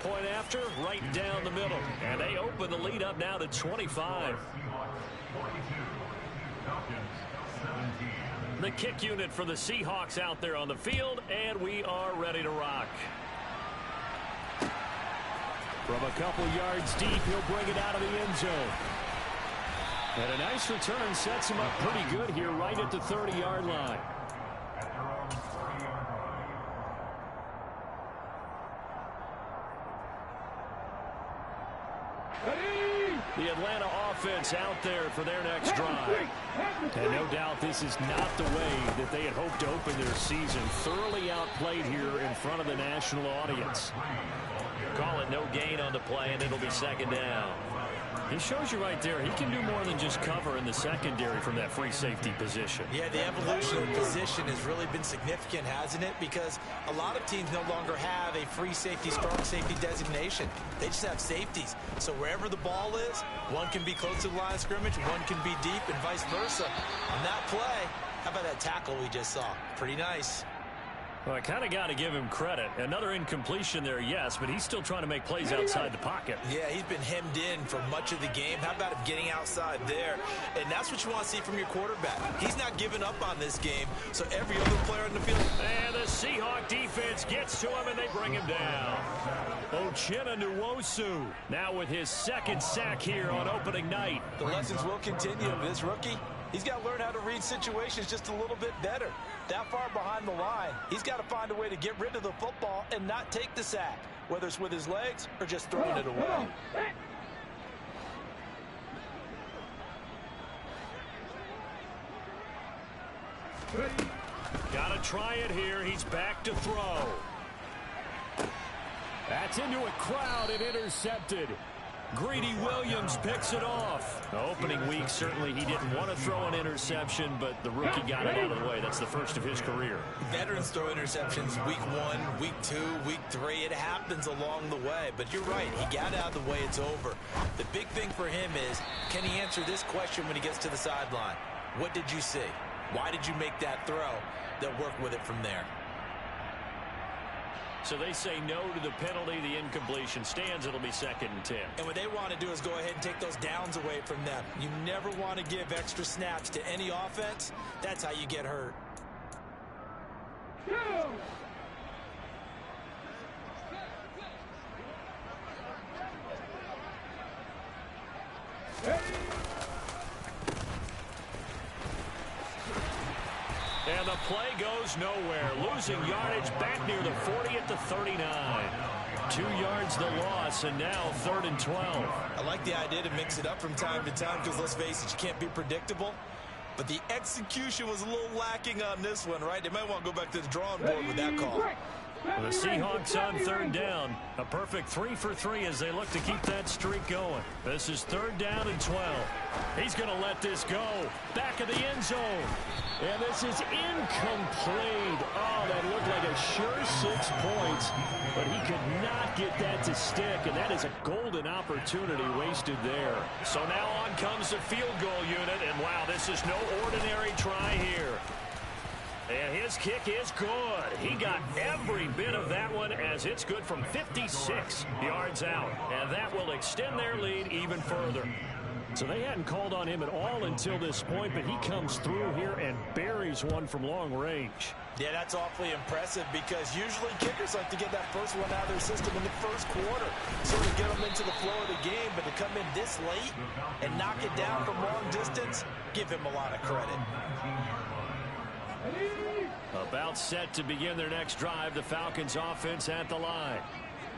Point after, right down the middle. And they open the lead up now to 25. The kick unit for the Seahawks out there on the field, and we are ready to rock. From a couple yards deep, he'll bring it out of the end zone. And a nice return sets him up pretty good here right at the 30-yard line. The Atlanta offense out there for their next drive. And no doubt this is not the way that they had hoped to open their season. Thoroughly outplayed here in front of the national audience. Call it no gain on the play, and it'll be second down. He shows you right there he can do more than just cover in the secondary from that free safety position. Yeah, the evolution of the position has really been significant, hasn't it? Because a lot of teams no longer have a free safety, strong safety designation. They just have safeties. So wherever the ball is, one can be close to the line of scrimmage, one can be deep, and vice versa. On that play, how about that tackle we just saw? Pretty nice. Well, I kind of got to give him credit. Another incompletion there, yes, but he's still trying to make plays outside the pocket. Yeah, he's been hemmed in for much of the game. How about him getting outside there? And that's what you want to see from your quarterback. He's not giving up on this game, so every other player in the field. And the Seahawk defense gets to him, and they bring him down. Uchenna Nwosu now with his second sack here on opening night. The lessons will continue of this rookie. He's got to learn how to read situations just a little bit better. That far behind the line, he's got to find a way to get rid of the football and not take the sack, whether it's with his legs or just throwing it away. Got to try it here. He's back to throw. That's into a crowd and intercepted. Greedy Williams picks it off. The opening week, certainly he didn't want to throw an interception, but the rookie got it out of the way. That's the first of his career. Veterans throw interceptions week 1, week 2, week 3. It happens along the way, but you're right. He got out of the way. It's over. The big thing for him is, can he answer this question when he gets to the sideline? What did you see? Why did you make that throw? They'll work with it from there. So they say no to the penalty. The incompletion stands. It'll be 2nd and 10. And what they want to do is go ahead and take those downs away from them. You never want to give extra snaps to any offense. That's how you get hurt. And the play goes nowhere. Losing yardage back near the 40 at the 39. 2 yards the loss, and now 3rd and 12. I like the idea to mix it up from time to time because, let's face it, you can't be predictable. But the execution was a little lacking on this one, right? They might want to go back to the drawing board with that call. The Seahawks on 3rd down. A perfect 3 for 3 as they look to keep that streak going. This is 3rd down and 12. He's going to let this go. Back of the end zone. And this is incomplete. Oh, that looked like a sure 6 points. But he could not get that to stick. And that is a golden opportunity wasted there. So now on comes the field goal unit. And wow, this is no ordinary try here. And his kick is good. He got every bit of that one as it's good from 56 yards out. And that will extend their lead even further. So they hadn't called on him at all until this point, but he comes through here and buries one from long range. Yeah, that's awfully impressive because usually kickers like to get that first one out of their system in the first quarter, sort of get them into the flow of the game, but to come in this late and knock it down from long distance, give him a lot of credit. About set to begin their next drive, the Falcons offense at the line.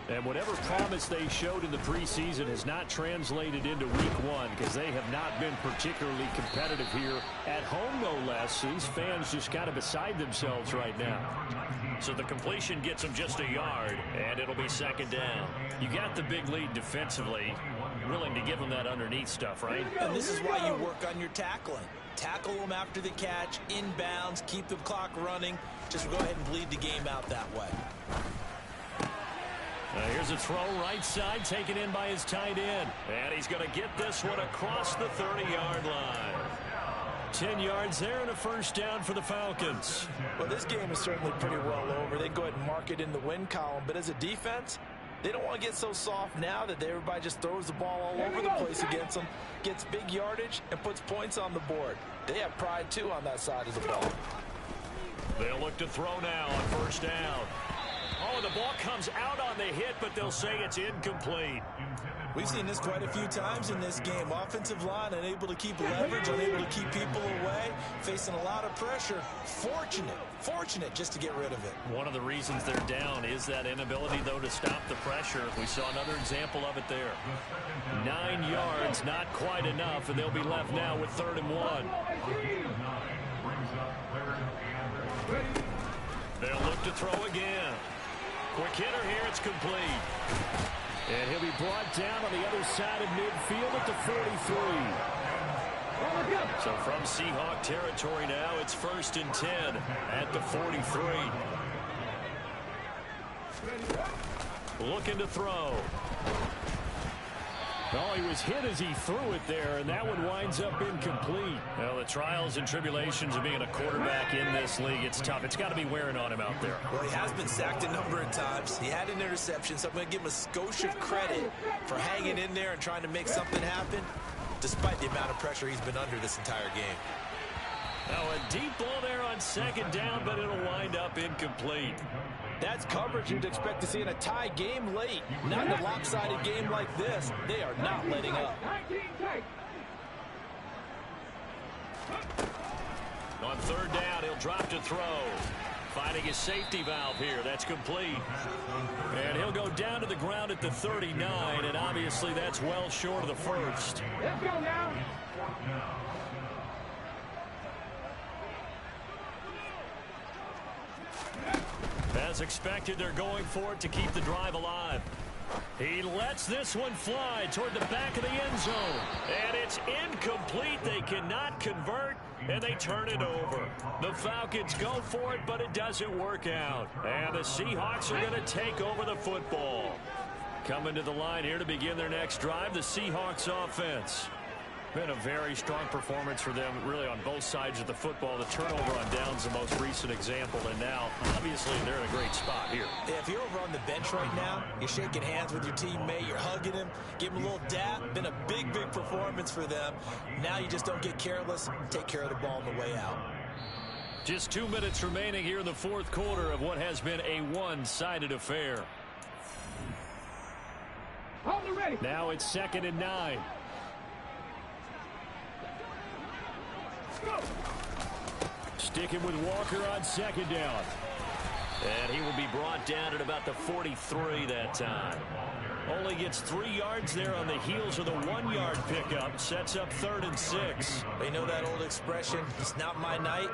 And whatever promise they showed in the preseason has not translated into week 1 because they have not been particularly competitive here at home, no less. So these fans just kind of beside themselves right now. So the completion gets them just a yard, and it'll be 2nd down. You got the big lead defensively, willing to give them that underneath stuff, right? And this is why you work on your tackling. Tackle them after the catch, inbounds, keep the clock running. Just go ahead and bleed the game out that way. Here's a throw right side, taken in by his tight end. And he's going to get this one across the 30-yard line. 10 yards there and a first down for the Falcons. Well, this game is certainly pretty well over. They go ahead and mark it in the win column. But as a defense, they don't want to get so soft now that everybody just throws the ball all over the place against them, gets big yardage, and puts points on the board. They have pride, too, on that side of the ball. They'll look to throw now on first down. Oh, the ball comes out on the hit, but they'll say it's incomplete. We've seen this quite a few times in this game. Offensive line unable to keep leverage, unable to keep people away, facing a lot of pressure. Fortunate just to get rid of it. One of the reasons they're down is that inability, though, to stop the pressure. We saw another example of it there. 9 yards, not quite enough, and they'll be left now with 3rd and 1. They'll look to throw again. Quick hitter here, it's complete. And he'll be brought down on the other side of midfield at the 43. So from Seahawk territory now, it's 1st and 10 at the 43. Looking to throw. Oh, he was hit as he threw it there, and that one winds up incomplete. Well, the trials and tribulations of being a quarterback in this league, it's tough. It's got to be wearing on him out there. Well, he has been sacked a number of times. He had an interception, so I'm going to give him a skosh of credit for hanging in there and trying to make something happen, despite the amount of pressure he's been under this entire game. Now, a deep ball there on 2nd down, but it'll wind up incomplete. That's coverage you'd expect to see in a tie game late. Not in a lopsided game like this. They are not letting up. On 3rd down, he'll drop to throw. Finding his safety valve here. That's complete. And he'll go down to the ground at the 39, and obviously that's well short of the first. Let's go now. As expected, they're going for it to keep the drive alive. He lets this one fly toward the back of the end zone. And it's incomplete. They cannot convert, and they turn it over. The Falcons go for it, but it doesn't work out. And the Seahawks are going to take over the football. Coming to the line here to begin their next drive, the Seahawks offense. Been a very strong performance for them, really, on both sides of the football. The turnover on downs, the most recent example, and now, obviously, they're in a great spot here. Yeah, if you're over on the bench right now, you're shaking hands with your teammate, you're hugging him, give him a little dap. Been a big performance for them. Now you just don't get careless, take care of the ball on the way out. Just 2 minutes remaining here in the 4th quarter of what has been a one-sided affair. Now it's 2nd and 9. Sticking with Walker on 2nd down. And he will be brought down at about the 43 that time. Only gets 3 yards there on the heels of the 1-yard pickup. Sets up 3rd and 6. They know that old expression, it's not my night.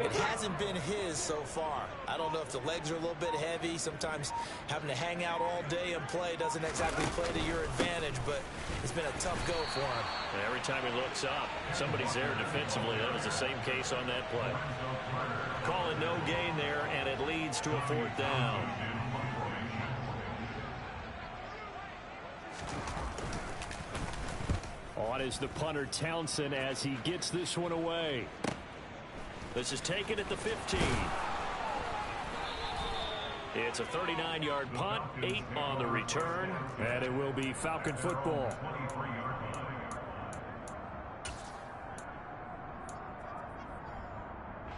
It hasn't been his so far. I don't know if the legs are a little bit heavy. Sometimes having to hang out all day and play doesn't exactly play to your advantage, but it's been a tough go for him. And every time he looks up, somebody's there defensively. That was the same case on that play. Calling no gain there, and it leads to a 4th down. On is the punter Townsend as he gets this one away. This is taken at the 15. It's a 39-yard punt, 8 on the return, and it will be Falcon football.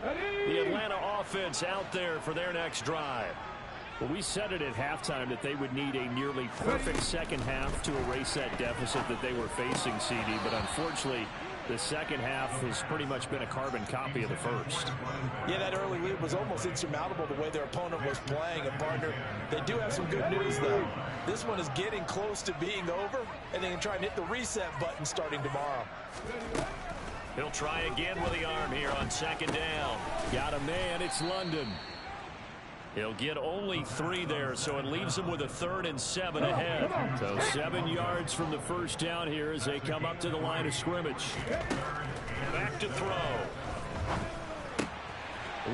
The Atlanta offense out there for their next drive. Well, we said it at halftime that they would need a nearly perfect second half to erase that deficit that they were facing, CD. But unfortunately, the second half has pretty much been a carbon copy of the first. Yeah, that early lead was almost insurmountable the way their opponent was playing. And, partner, they do have some good news, though. This one is getting close to being over, and they can try and hit the reset button starting tomorrow. He'll try again with the arm here on 2nd down. Got a man, it's London. He'll get only 3 there, so it leaves him with a 3rd and 7 ahead. So 7 yards from the first down here as they come up to the line of scrimmage. Back to throw.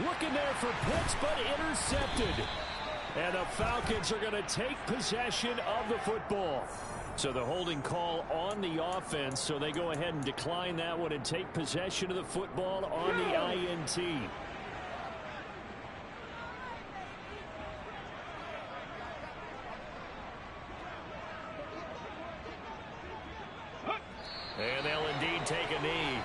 Looking there for Pitts, but intercepted. And the Falcons are going to take possession of the football. So the holding call on the offense, so they go ahead and decline that one and take possession of the football on the INT. And they'll indeed take a knee.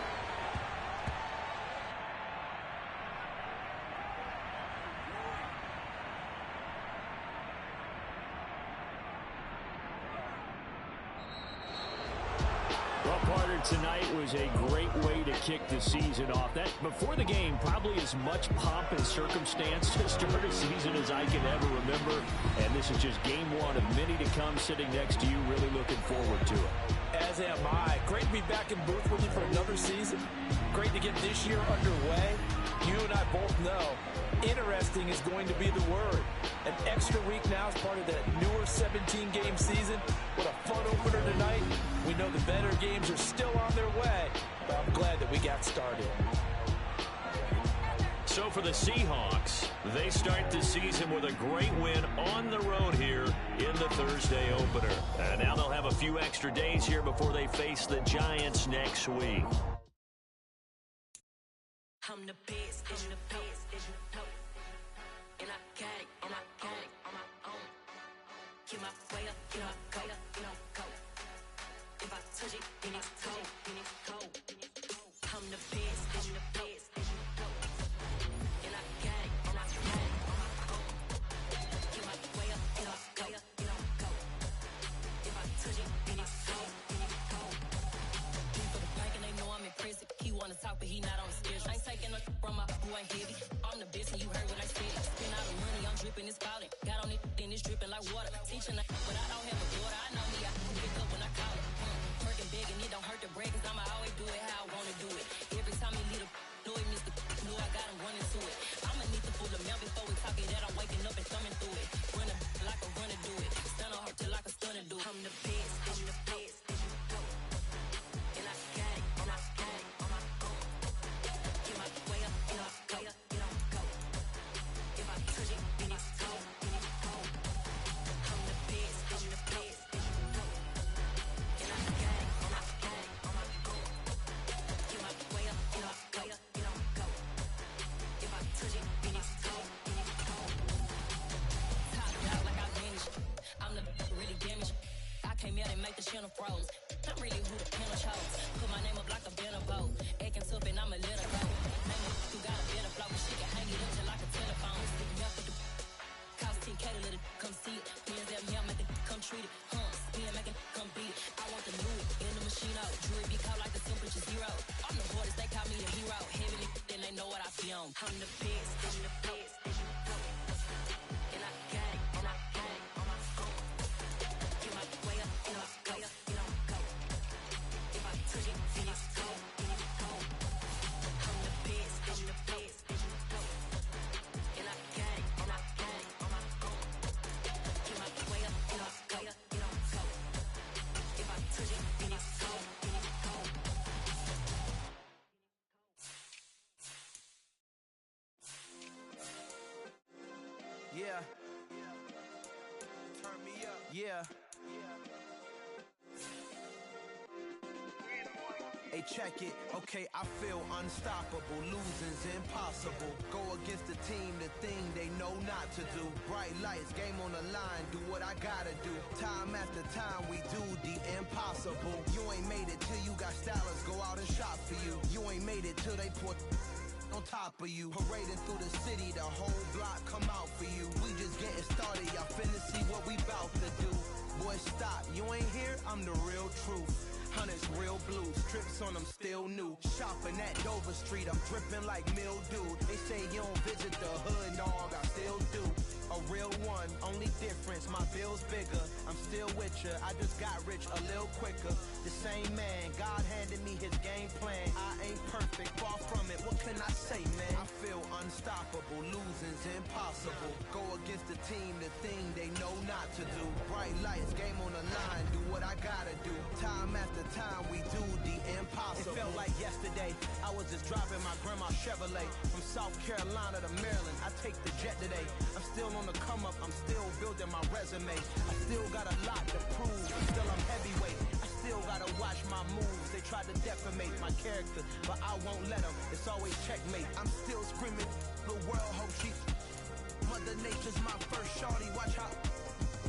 Well, Carter, tonight was a great way to kick the season off. That before the game, probably as much pomp and circumstance to start a season as I can ever remember. And this is just game one of many to come. Sitting next to you, really looking forward to it. As am I. Great to be back in booth with you for another season. Great to get this year underway. You and I both know interesting is going to be the word. An extra week now as part of that newer 17-game season. What a fun opener tonight. We know the better games are still on their way, but I'm glad that we got started. So for the Seahawks, they start the season with a great win on the road here in the Thursday opener. And now they'll have a few extra days here before they face the Giants next week. I'm the best, and the best, and I got it, and I got it on my own. Get my way up, get my go, go. If I touch it, then it's cold, I'm the best, and the best, and I got it, and I got it on my own. Get my way up, get my go. If I touch it, then it's cold, He for the bank and they know I'm impressive. He wanna talk, but he not on the schedule. I ain't taking a from my boo, ain't heavy. I'm the best, and you heard what I said. Spend all the money, I'm dripping, it's spouting. Got on it, then it's dripping like water. Teaching, but I don't have a daughter. I know me, I can pick up when I call it. Working big, and it don't hurt to break, cause I'ma always do it how I wanna do it. Every time he lead a know he missed the know I got him running to it. I'ma need to pull the mail before we talk it that I'm waking up and thumbing through it. Run like a runner do it. Stun on her till like a stunner do it. I'm the best, I'm the best. And I got it, and I got it on my own. Get my way up, get my go. If I touch it, then it's cold, I'm the best, I'm the best. And I got it, and I got it on my own. Get my way up, get my go. If I touch it, then it's cold, Top dog like I vanished. I'm the really damaged. I came out and make the channel froze. I'm really who the panel chose. Put my name up like a banner boat. Acting tough and I'ma let her go. Name up who got a better flow, but she can hang it up just like a telephone. Mouth with the cost 10K to let it come see it. Hands up here, make it come treat it. Spin, make it come beat it. I want the Louis in the machine out. Jewelry be caught like the temperature zero. I'm the hardest, they call me a hero. Heaven, then they know what I feel on. I'm the best, I'm the best. And I got it, and I got it on my own. Get my way up, get my go. If I touch it, then it's cold, I'm the best, I'm the best. And I got it, and I got it on my own. Get my way up, get my go. If I touch it, then it's cold, Yeah. Turn me up. Yeah. Hey, check it. Okay, I feel unstoppable. Losing's impossible. Go against the team, the thing they know not to do. Bright lights, game on the line. Do what I gotta do. Time after time, we do the impossible. You ain't made it till you got stylists go out and shop for you. You ain't made it till they put on top of you. Parading through the city, the whole block come out for you. We just getting started, y'all finna see what we bout to do. Boy, stop, you ain't here, I'm the real truth. Hunters, real blues, trips on them still new. Shopping at Dover Street, I'm dripping like mildew. They say you don't visit the hood, dog, I still do. A real one, only difference, my bill's bigger. I'm still with ya, I just got rich a little quicker. The same man, God handed me his game plan. I ain't perfect, far from it, what can I say, man? I feel unstoppable, losing's impossible. Go against the team, the thing they know not to do. Bright lights, game on the line, do what I gotta do. Time after time, we do the impossible. It felt like yesterday, I was just driving my grandma's Chevrolet from South Carolina to Maryland. I take the jet today. I'm still on the come up, I'm still building my resume. I still got a lot to prove, still I'm heavyweight. I still gotta watch my moves. They tried to defamate my character, but I won't let them. It's always checkmate. I'm still screaming, the world hope she. Mother Nature's my first shorty. Watch how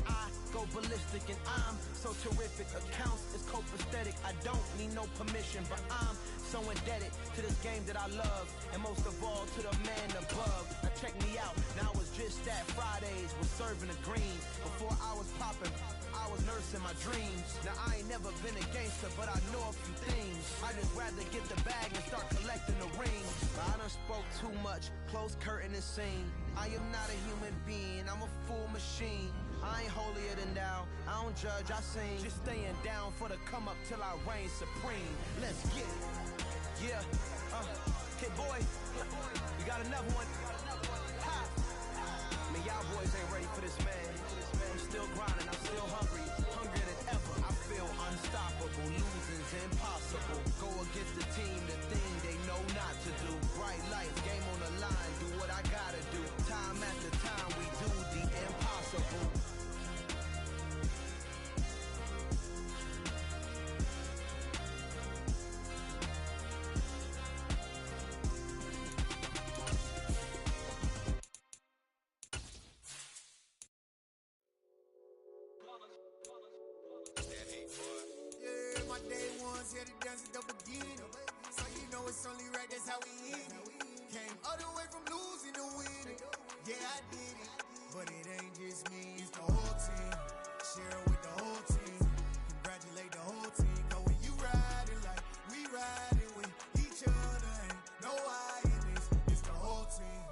I go ballistic, and I'm so terrific. Accounts is copacetic. I don't need no permission, but I'm so indebted to this game that I love, and most of all to the man above. Now check me out. Now it's just that Fridays was serving the greens. Before I was popping, I was nursing my dreams. Now I ain't never been a gangster, but I know a few things. I just rather get the bag and start collecting the rings. But I done spoke too much. Close curtain and scene. I am not a human being. I'm a full machine. I ain't holier than thou. I don't judge, I sing. Just staying down for the come up till I reign supreme. Let's get it. Yeah. Kid boy. We got another one. Ha. Man, y'all boys ain't ready for this, man. I'm still grinding. I'm still hungry. Hungrier than ever. I feel unstoppable. Losing's impossible. Go against the team, the thing they know not to do. Bright lights, game on the line. Do what I gotta do. Time after time, we do the impossible. Yeah, my day ones here to dance at the beginning. So you know it's only right, that's how we hit it. Came all the way from losing to winning. Yeah, I did it. But it ain't just me, it's the whole team. Share it with the whole team. Congratulate the whole team. Cause when you riding like we riding with each other, ain't no I in this. It's the whole team.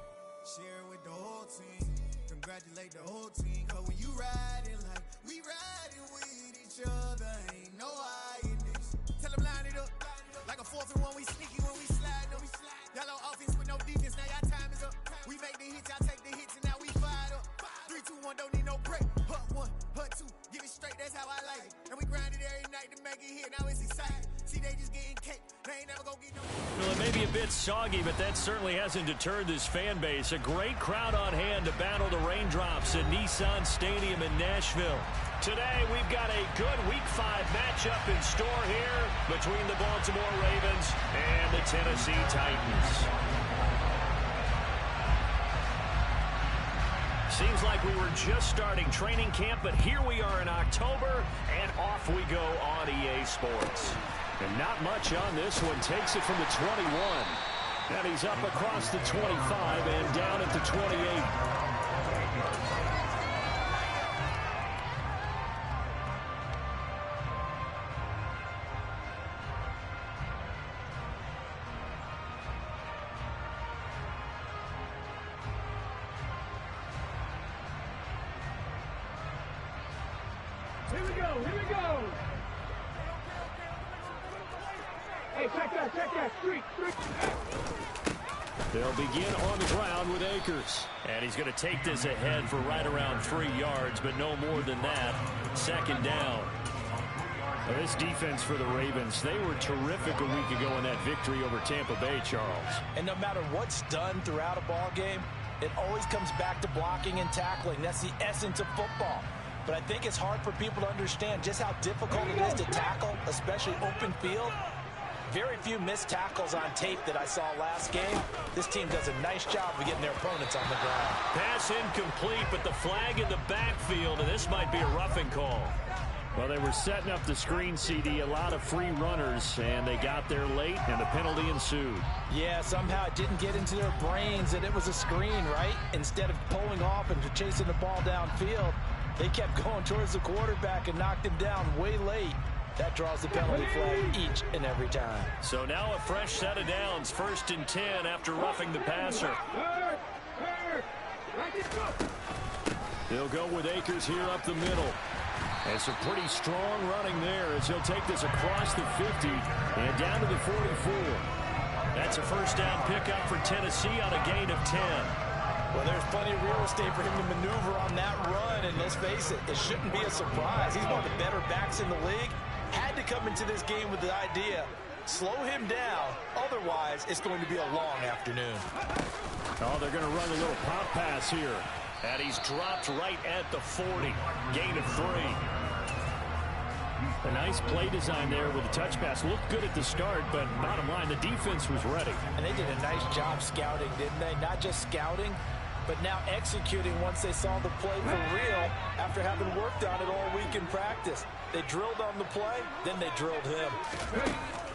Share it with the whole team. Congratulate the whole team. Cause when you riding like we riding with each other, ain't no I in this. Tell them line it up. Like a 4th and 1, we sneaky when we slide up. Y'all on offense with no defense, now y'all time is up. We make the hits, y'all take the hits, and now we fired up. 3, 2, 1, don't need no break. Hut 1, hut 2, give it straight, that's how I like it. And we grind it every night to make it hit, now it's exciting. See, they just getting cake, they ain't never gonna get no. Well, it may be a bit soggy, but that certainly hasn't deterred this fan base. A great crowd on hand to battle the raindrops at Nissan Stadium in Nashville. Today, we've got a good Week 5 matchup in store here between the Baltimore Ravens and the Tennessee Titans. Seems like we were just starting training camp, but here we are in October, and off we go on EA Sports. And not much on this one. Takes it from the 21. And he's up across the 25 and down at the 28. Here we go, here we go. Hey, check that, streak. They'll begin on the ground with Akers. And he's going to take this ahead for right around 3 yards, but no more than that. 2nd down. Now, this defense for the Ravens, they were terrific a week ago in that victory over Tampa Bay, Charles. And no matter what's done throughout a ball game, it always comes back to blocking and tackling. That's the essence of football. But I think it's hard for people to understand just how difficult it is to tackle, especially open field. Very few missed tackles on tape that I saw last game. This team does a nice job of getting their opponents on the ground. Pass incomplete, but the flag in the backfield, and this might be a roughing call. Well, they were setting up the screen, CD, a lot of free runners, and they got there late, and the penalty ensued. Yeah, somehow it didn't get into their brains that it was a screen, right? Instead of pulling off and chasing the ball downfield, they kept going towards the quarterback and knocked him down way late. That draws the penalty flag each and every time. So now a fresh set of downs, 1st and 10 after roughing the passer. They'll go with Akers here up the middle. And some pretty strong running there as he'll take this across the 50 and down to the 44. That's a 1st down pickup for Tennessee on a gain of 10. Well, there's plenty of real estate for him to maneuver on that run, and let's face it, it shouldn't be a surprise. He's one of the better backs in the league. Had to come into this game with the idea, slow him down, otherwise it's going to be a long afternoon. Oh, they're going to run a little pop pass here. And he's dropped right at the 40. Gain of 3. A nice play design there with the touch pass. Looked good at the start, but bottom line, the defense was ready. And they did a nice job scouting, didn't they? Not just scouting, but now executing once they saw the play for real after having worked on it all week in practice. They drilled on the play, then they drilled him.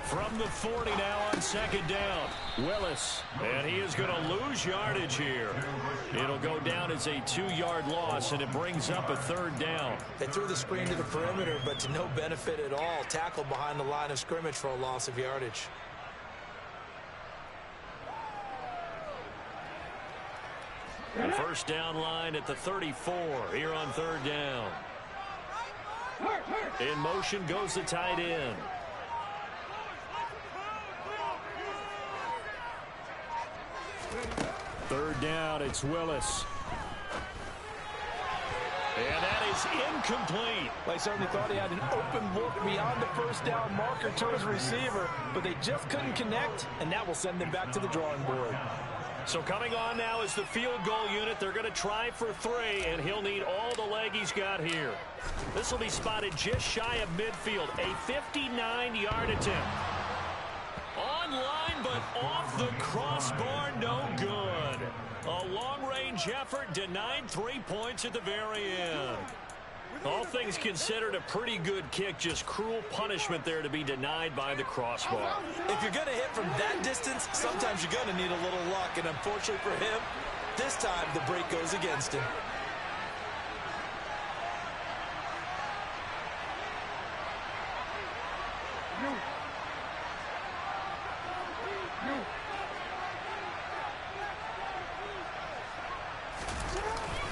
From the 40 now on second down, Willis. And he is going to lose yardage here. It'll go down as a 2-yard loss, and it brings up a 3rd down. They threw the screen to the perimeter, but to no benefit at all. Tackled behind the line of scrimmage for a loss of yardage. The first down line at the 34 here on 3rd down. In motion goes the tight end. Third down, it's Willis. And that is incomplete. Well, he certainly thought he had an open look beyond the first down marker to his receiver, but they just couldn't connect, and that will send them back to the drawing board. So coming on now is the field goal unit. They're going to try for 3, and he'll need all the leg he's got here. This will be spotted just shy of midfield. A 59-yard attempt. Online, but off the crossbar, no good. A long-range effort denied 3 points at the very end. All things considered, a pretty good kick, just cruel punishment there to be denied by the crossbar. If you're going to hit from that distance, sometimes you're going to need a little luck, and unfortunately for him, this time the break goes against him.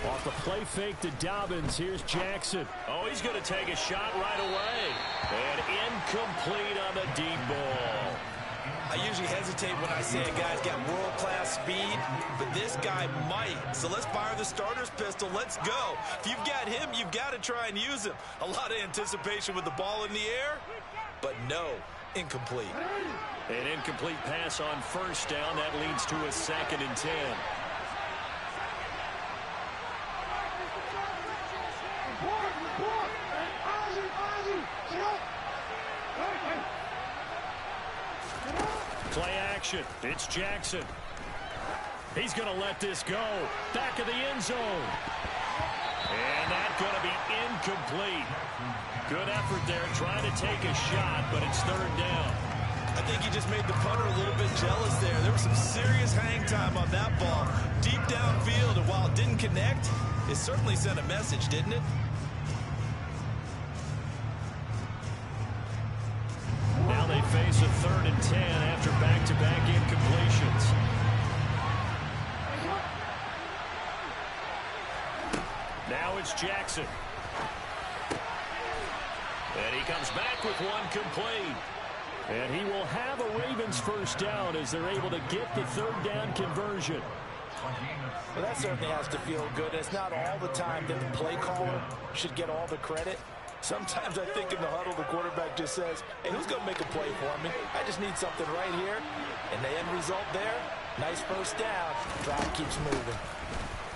Off the play fake to Dobbins. Here's Jackson. Oh, he's going to take a shot right away. And incomplete on the deep ball. I usually hesitate when I say a guy's got world-class speed, but this guy might. So let's fire the starter's pistol. Let's go. If you've got him, you've got to try and use him. A lot of anticipation with the ball in the air, but no, incomplete. An incomplete pass on first down. That leads to a 2nd and 10. Play action. It's Jackson. He's going to let this go. Back of the end zone. And that's going to be incomplete. Good effort there trying to take a shot, but it's 3rd down. I think he just made the punter a little bit jealous there. There was some serious hang time on that ball. Deep downfield, and while it didn't connect, it certainly sent a message, didn't it? Now they face a 3rd and 10 after back-to-back incompletions. Now it's Jackson. And he comes back with one complete. And he will have a Ravens first down as they're able to get the 3rd down conversion. Well, that certainly has to feel good. It's not all the time that the play caller should get all the credit. Sometimes I think in the huddle, the quarterback just says, hey, who's going to make a play for me? I just need something right here. And the end result there, nice first down. Drive keeps moving.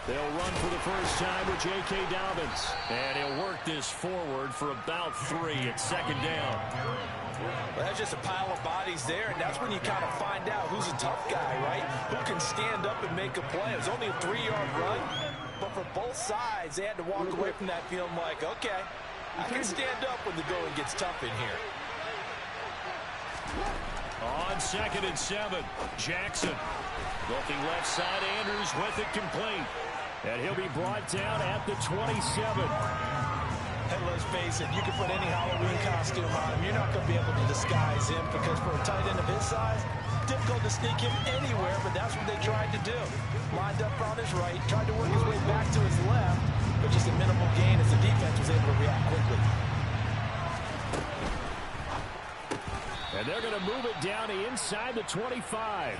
They'll run for the first time with J.K. Dobbins. And he'll work this forward for about 3 at 2nd down. Well, that's just a pile of bodies there, and that's when you kind of find out who's a tough guy, right? Who can stand up and make a play. It was only a 3-yard run, but for both sides, they had to walk away from that field like, okay, I can stand up when the going gets tough in here. On 2nd and 7, Jackson. Looking left side, Andrews with it complete. And he'll be brought down at the 27. And let's face it, you can put any Halloween costume on him. You're not going to be able to disguise him because for a tight end of his size, difficult to sneak him anywhere, but that's what they tried to do. Lined up on his right, tried to work his way back to his left, but just a minimal gain as the defense was able to react quickly. And they're going to move it down to inside the 25.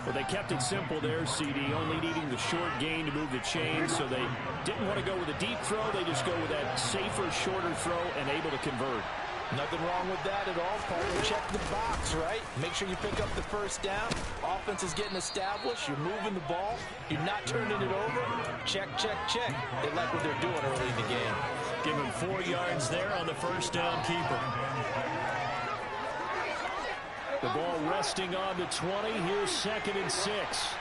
Well, they kept it simple there, CD, only needing the short gain to move the chains, so they didn't want to go with a deep throw. They just go with that safer, shorter throw and able to convert. Nothing wrong with that at all, partner. Check the box, right? Make sure you pick up the first down. Offense is getting established. You're moving the ball. You're not turning it over. Check, check, check. They like what they're doing early in the game. Give him 4 yards there on the first down keeper. The ball resting on the 20. Here's 2nd and 6.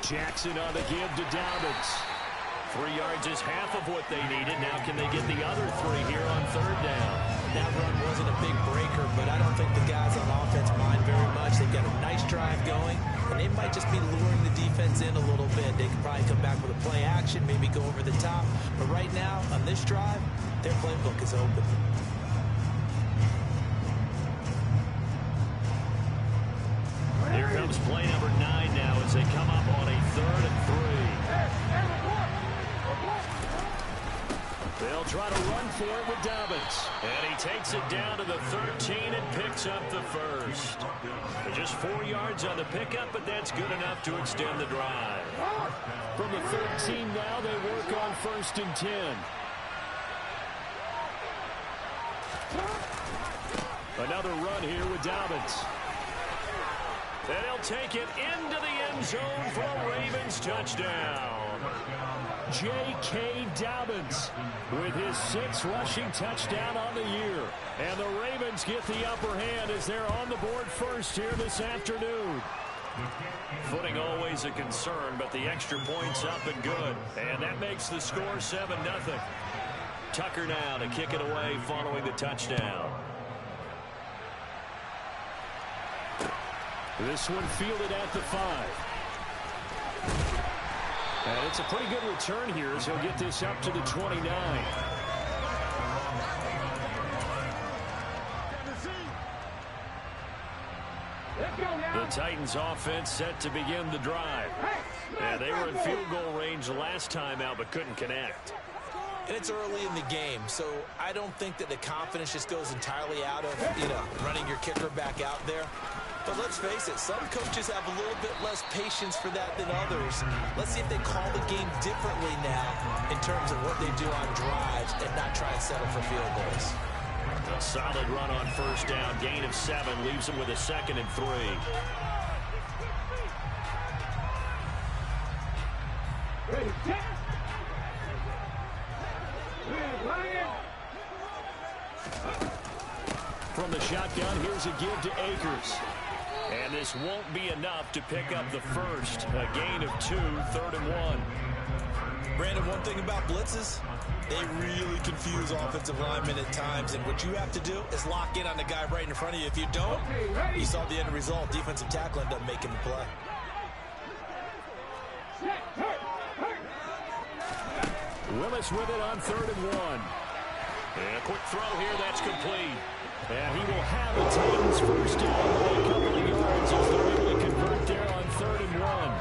Jackson on the give to Dobbins. 3 yards is half of what they needed. Now can they get the other 3 here on 3rd down? That run wasn't a big breaker, but I don't think the guys on offense mind very much. They've got a nice drive going, and they might just be luring the defense in a little bit. They could probably come back with a play action, maybe go over the top. But right now, on this drive, their playbook is open. Here comes play number 9 now as they come up on a 3rd and 3. They'll try to run for it with Dobbins. And he takes it down to the 13 and picks up the first. Just 4 yards on the pickup, but that's good enough to extend the drive. From the 13 now, they work on 1st and 10. Another run here with Dobbins. And he'll take it into the end zone for a Ravens touchdown. J.K. Dobbins with his 6th rushing touchdown on the year. And the Ravens get the upper hand as they're on the board first here this afternoon. Footing always a concern, but the extra point's up and good. And that makes the score 7-0. Tucker now to kick it away following the touchdown. This one fielded at the 5. And it's a pretty good return here as he'll get this up to the 29. The Titans offense set to begin the drive. And they were in field goal range last time out but couldn't connect. And it's early in the game, so I don't think that the confidence just goes entirely out of, running your kicker back out there. But let's face it, some coaches have a little bit less patience for that than others. Let's see if they call the game differently now in terms of what they do on drives and not try and settle for field goals. A solid run on 1st down. Gain of 7 leaves them with a 2nd and 3. Ready, set. From the shotgun, here's a give to Akers. And this won't be enough to pick up the first. A gain of 2, 3rd and 1. Brandon, one thing about blitzes, they really confuse offensive linemen at times. And what you have to do is lock in on the guy right in front of you. If you don't, you saw the end result. Defensive tackle ended up making the play. Willis with it on 3rd and 1. And a quick throw here, that's complete. And he will have the Titans first down by a couple of yards as they're able to convert there on 3rd and 1.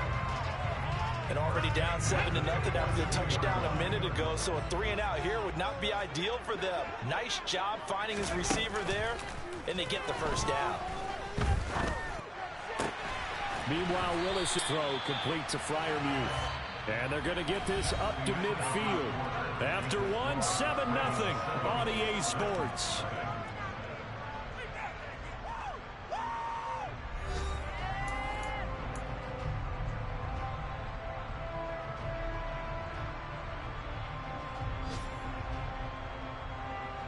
And already down 7-0 after the touchdown a minute ago, so a 3-and-out here would not be ideal for them. Nice job finding his receiver there, and they get the first down. Meanwhile, Willis' throw complete to Freiermuth. And they're going to get this up to midfield. After 1, 7-0 on EA Sports.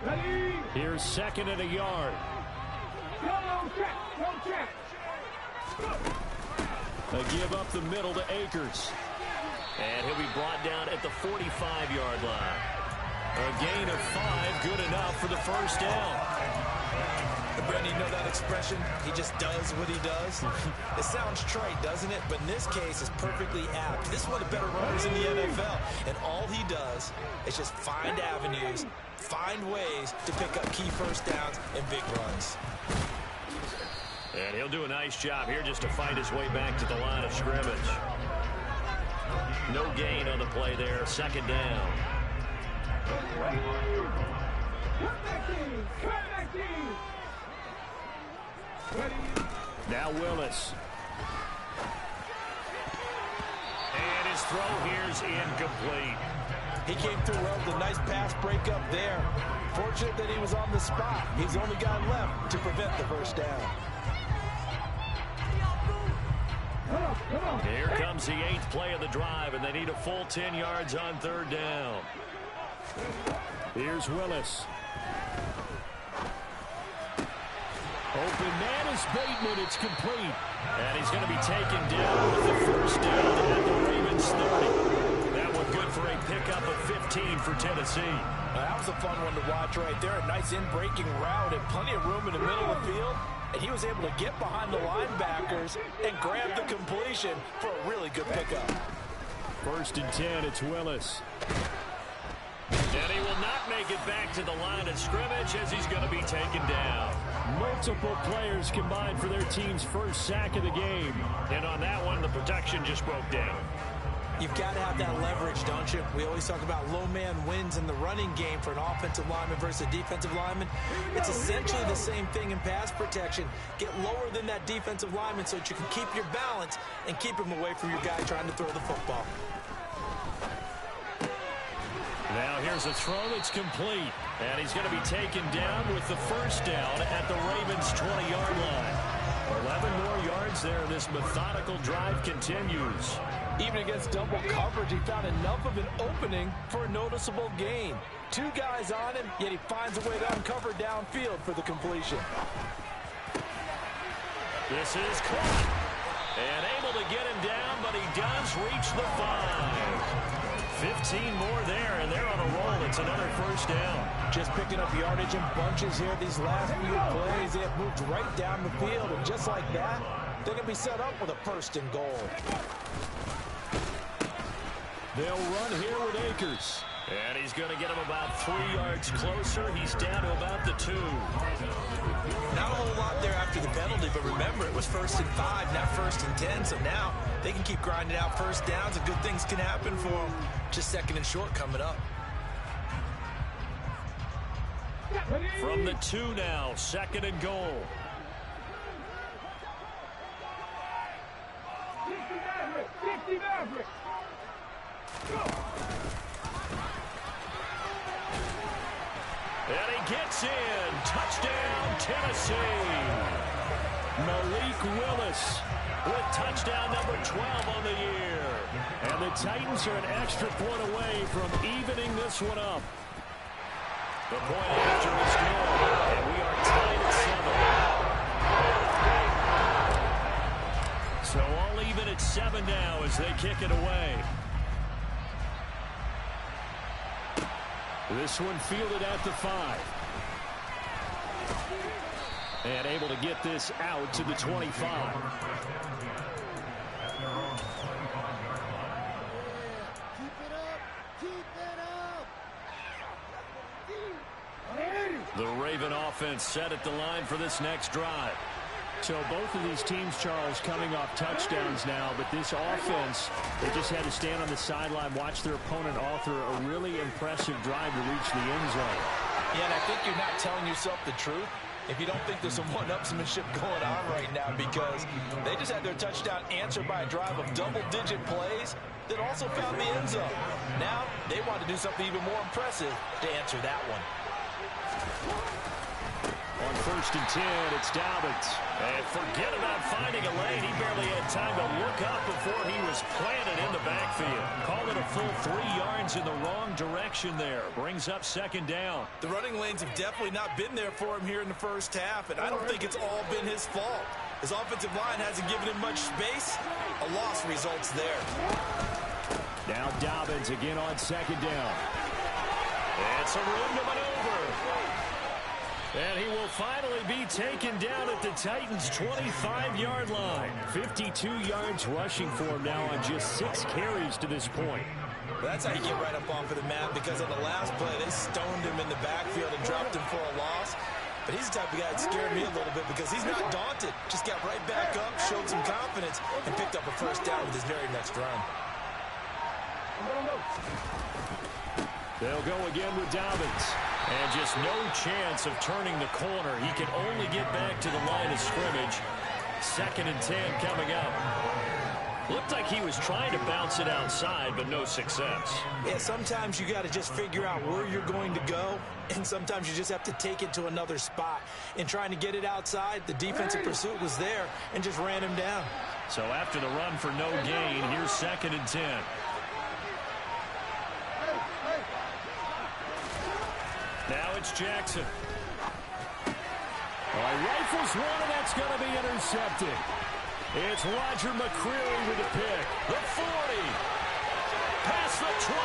Ready. Here's 2nd and a yard. Go check. Go check. A give up the middle to Akers. And he'll be brought down at the 45-yard line. A gain of 5, good enough for the first down. Brandon, you know that expression? He just does what he does. It sounds trite, doesn't it? But in this case, it's perfectly apt. This is one of the better runners in the NFL. And all he does is just find avenues, find ways to pick up key first downs and big runs. And he'll do a nice job here just to find his way back to the line of scrimmage. No gain on the play there, 2nd down. Now Willis. And his throw here's incomplete. He came through well with a nice pass breakup there. Fortunate that he was on the spot. He's the only guy left to prevent the first down. Here comes the 8th play of the drive, and they need a full 10 yards on 3rd down. Here's Willis. Open man is Bateman. It's complete. And he's going to be taken down with the first down at the Ravens 30. That one good for a pickup of 15 for Tennessee. That was a fun one to watch right there. A nice in-breaking route and plenty of room in the middle of the field. And he was able to get behind the linebackers and grab the completion for a really good pickup. 1st and 10, it's Willis. And he will not make it back to the line of scrimmage as he's going to be taken down. Multiple players combined for their team's first sack of the game. And on that one, the protection just broke down. You've got to have that leverage, don't you? We always talk about low man wins in the running game for an offensive lineman versus a defensive lineman. It's essentially the same thing in pass protection. Get lower than that defensive lineman so that you can keep your balance and keep him away from your guy trying to throw the football. Now here's a throw that's complete. And he's going to be taken down with the first down at the Ravens' 20-yard line. 11 more yards there. This methodical drive continues. Even against double coverage, he found enough of an opening for a noticeable gain. 2 guys on him, yet he finds a way to uncover downfield for the completion. This is caught. And able to get him down, but he does reach the 5. 15 more there, and they're on a roll. It's another first down. Just picking up yardage in bunches here. These last few plays, they have moved right down the field. And just like that, they're going to be set up with a 1st and goal. They'll run here with Akers. And he's going to get him about 3 yards closer. He's down to about the 2. Not a whole lot there after the penalty, but remember, it was 1st and 5, not 1st and 10. So now they can keep grinding out first downs, and good things can happen for them. Just 2nd and short coming up. From the 2 now, 2nd and goal. And he gets in. Touchdown, Tennessee. Malik Willis with touchdown number 12 on the year. And the Titans are an extra point away from evening this one up. The point after is good, and we are tied at 7. So all even at 7 now as they kick it away. This one fielded at the 5. And able to get this out to the 25. The Raven offense set at the line for this next drive. So both of these teams, Charles, coming off touchdowns now, but this offense, they just had to stand on the sideline, watch their opponent author a really impressive drive to reach the end zone. Yeah, and I think you're not telling yourself the truth if you don't think there's some one-upsmanship going on right now, because they just had their touchdown answered by a drive of double-digit plays that also found the end zone. Now they want to do something even more impressive to answer that one. On 1st and 10, it's Dobbins. And forget about finding a lane. He barely had time to look up before he was planted in the backfield. Call it a full 3 yards in the wrong direction there. Brings up 2nd down. The running lanes have definitely not been there for him here in the first half, and I don't think it's all been his fault. His offensive line hasn't given him much space. A loss results there. Now Dobbins again on 2nd down. It's a room to maneuver. And he will finally be taken down at the Titans' 25-yard line. 52 yards rushing for him now on just 6 carries to this point. Well, that's how you get right up off of the mat, because on the last play, they stoned him in the backfield and dropped him for a loss. But he's the type of guy that scared me a little bit because he's not daunted. Just got right back up, showed some confidence, and picked up a first down with his very next run. They'll go again with Dobbins. And just no chance of turning the corner. He can only get back to the line of scrimmage. 2nd and 10 coming up. Looked like he was trying to bounce it outside, but no success. Yeah, sometimes you got to just figure out where you're going to go, and sometimes you just have to take it to another spot. In trying to get it outside, the defensive pursuit was there and just ran him down. So after the run for no gain, here's 2nd and 10. Now it's Jackson. Well, he rifles one, and that's going to be intercepted. It's Roger McCreary with the pick. The 40. Past the 20.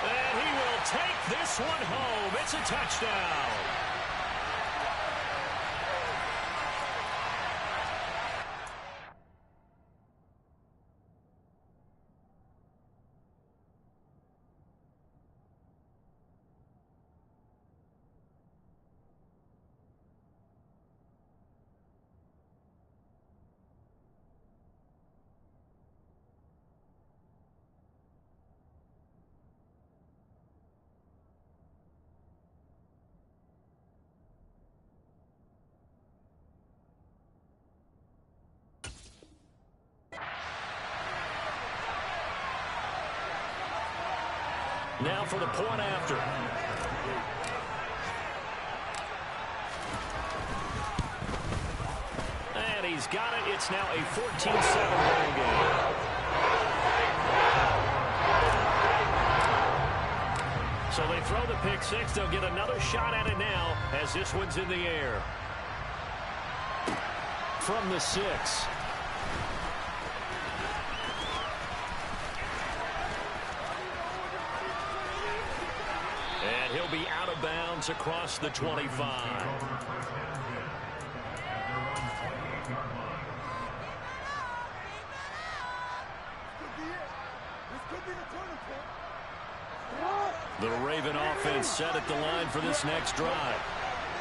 And he will take this one home. It's a touchdown. Now for the point after. And he's got it. It's now a 14-7 ball game. So they throw the pick six. They'll get another shot at it now as this one's in the air. From the 6. And he'll be out of bounds across the 25. The Raven offense set at the line for this next drive.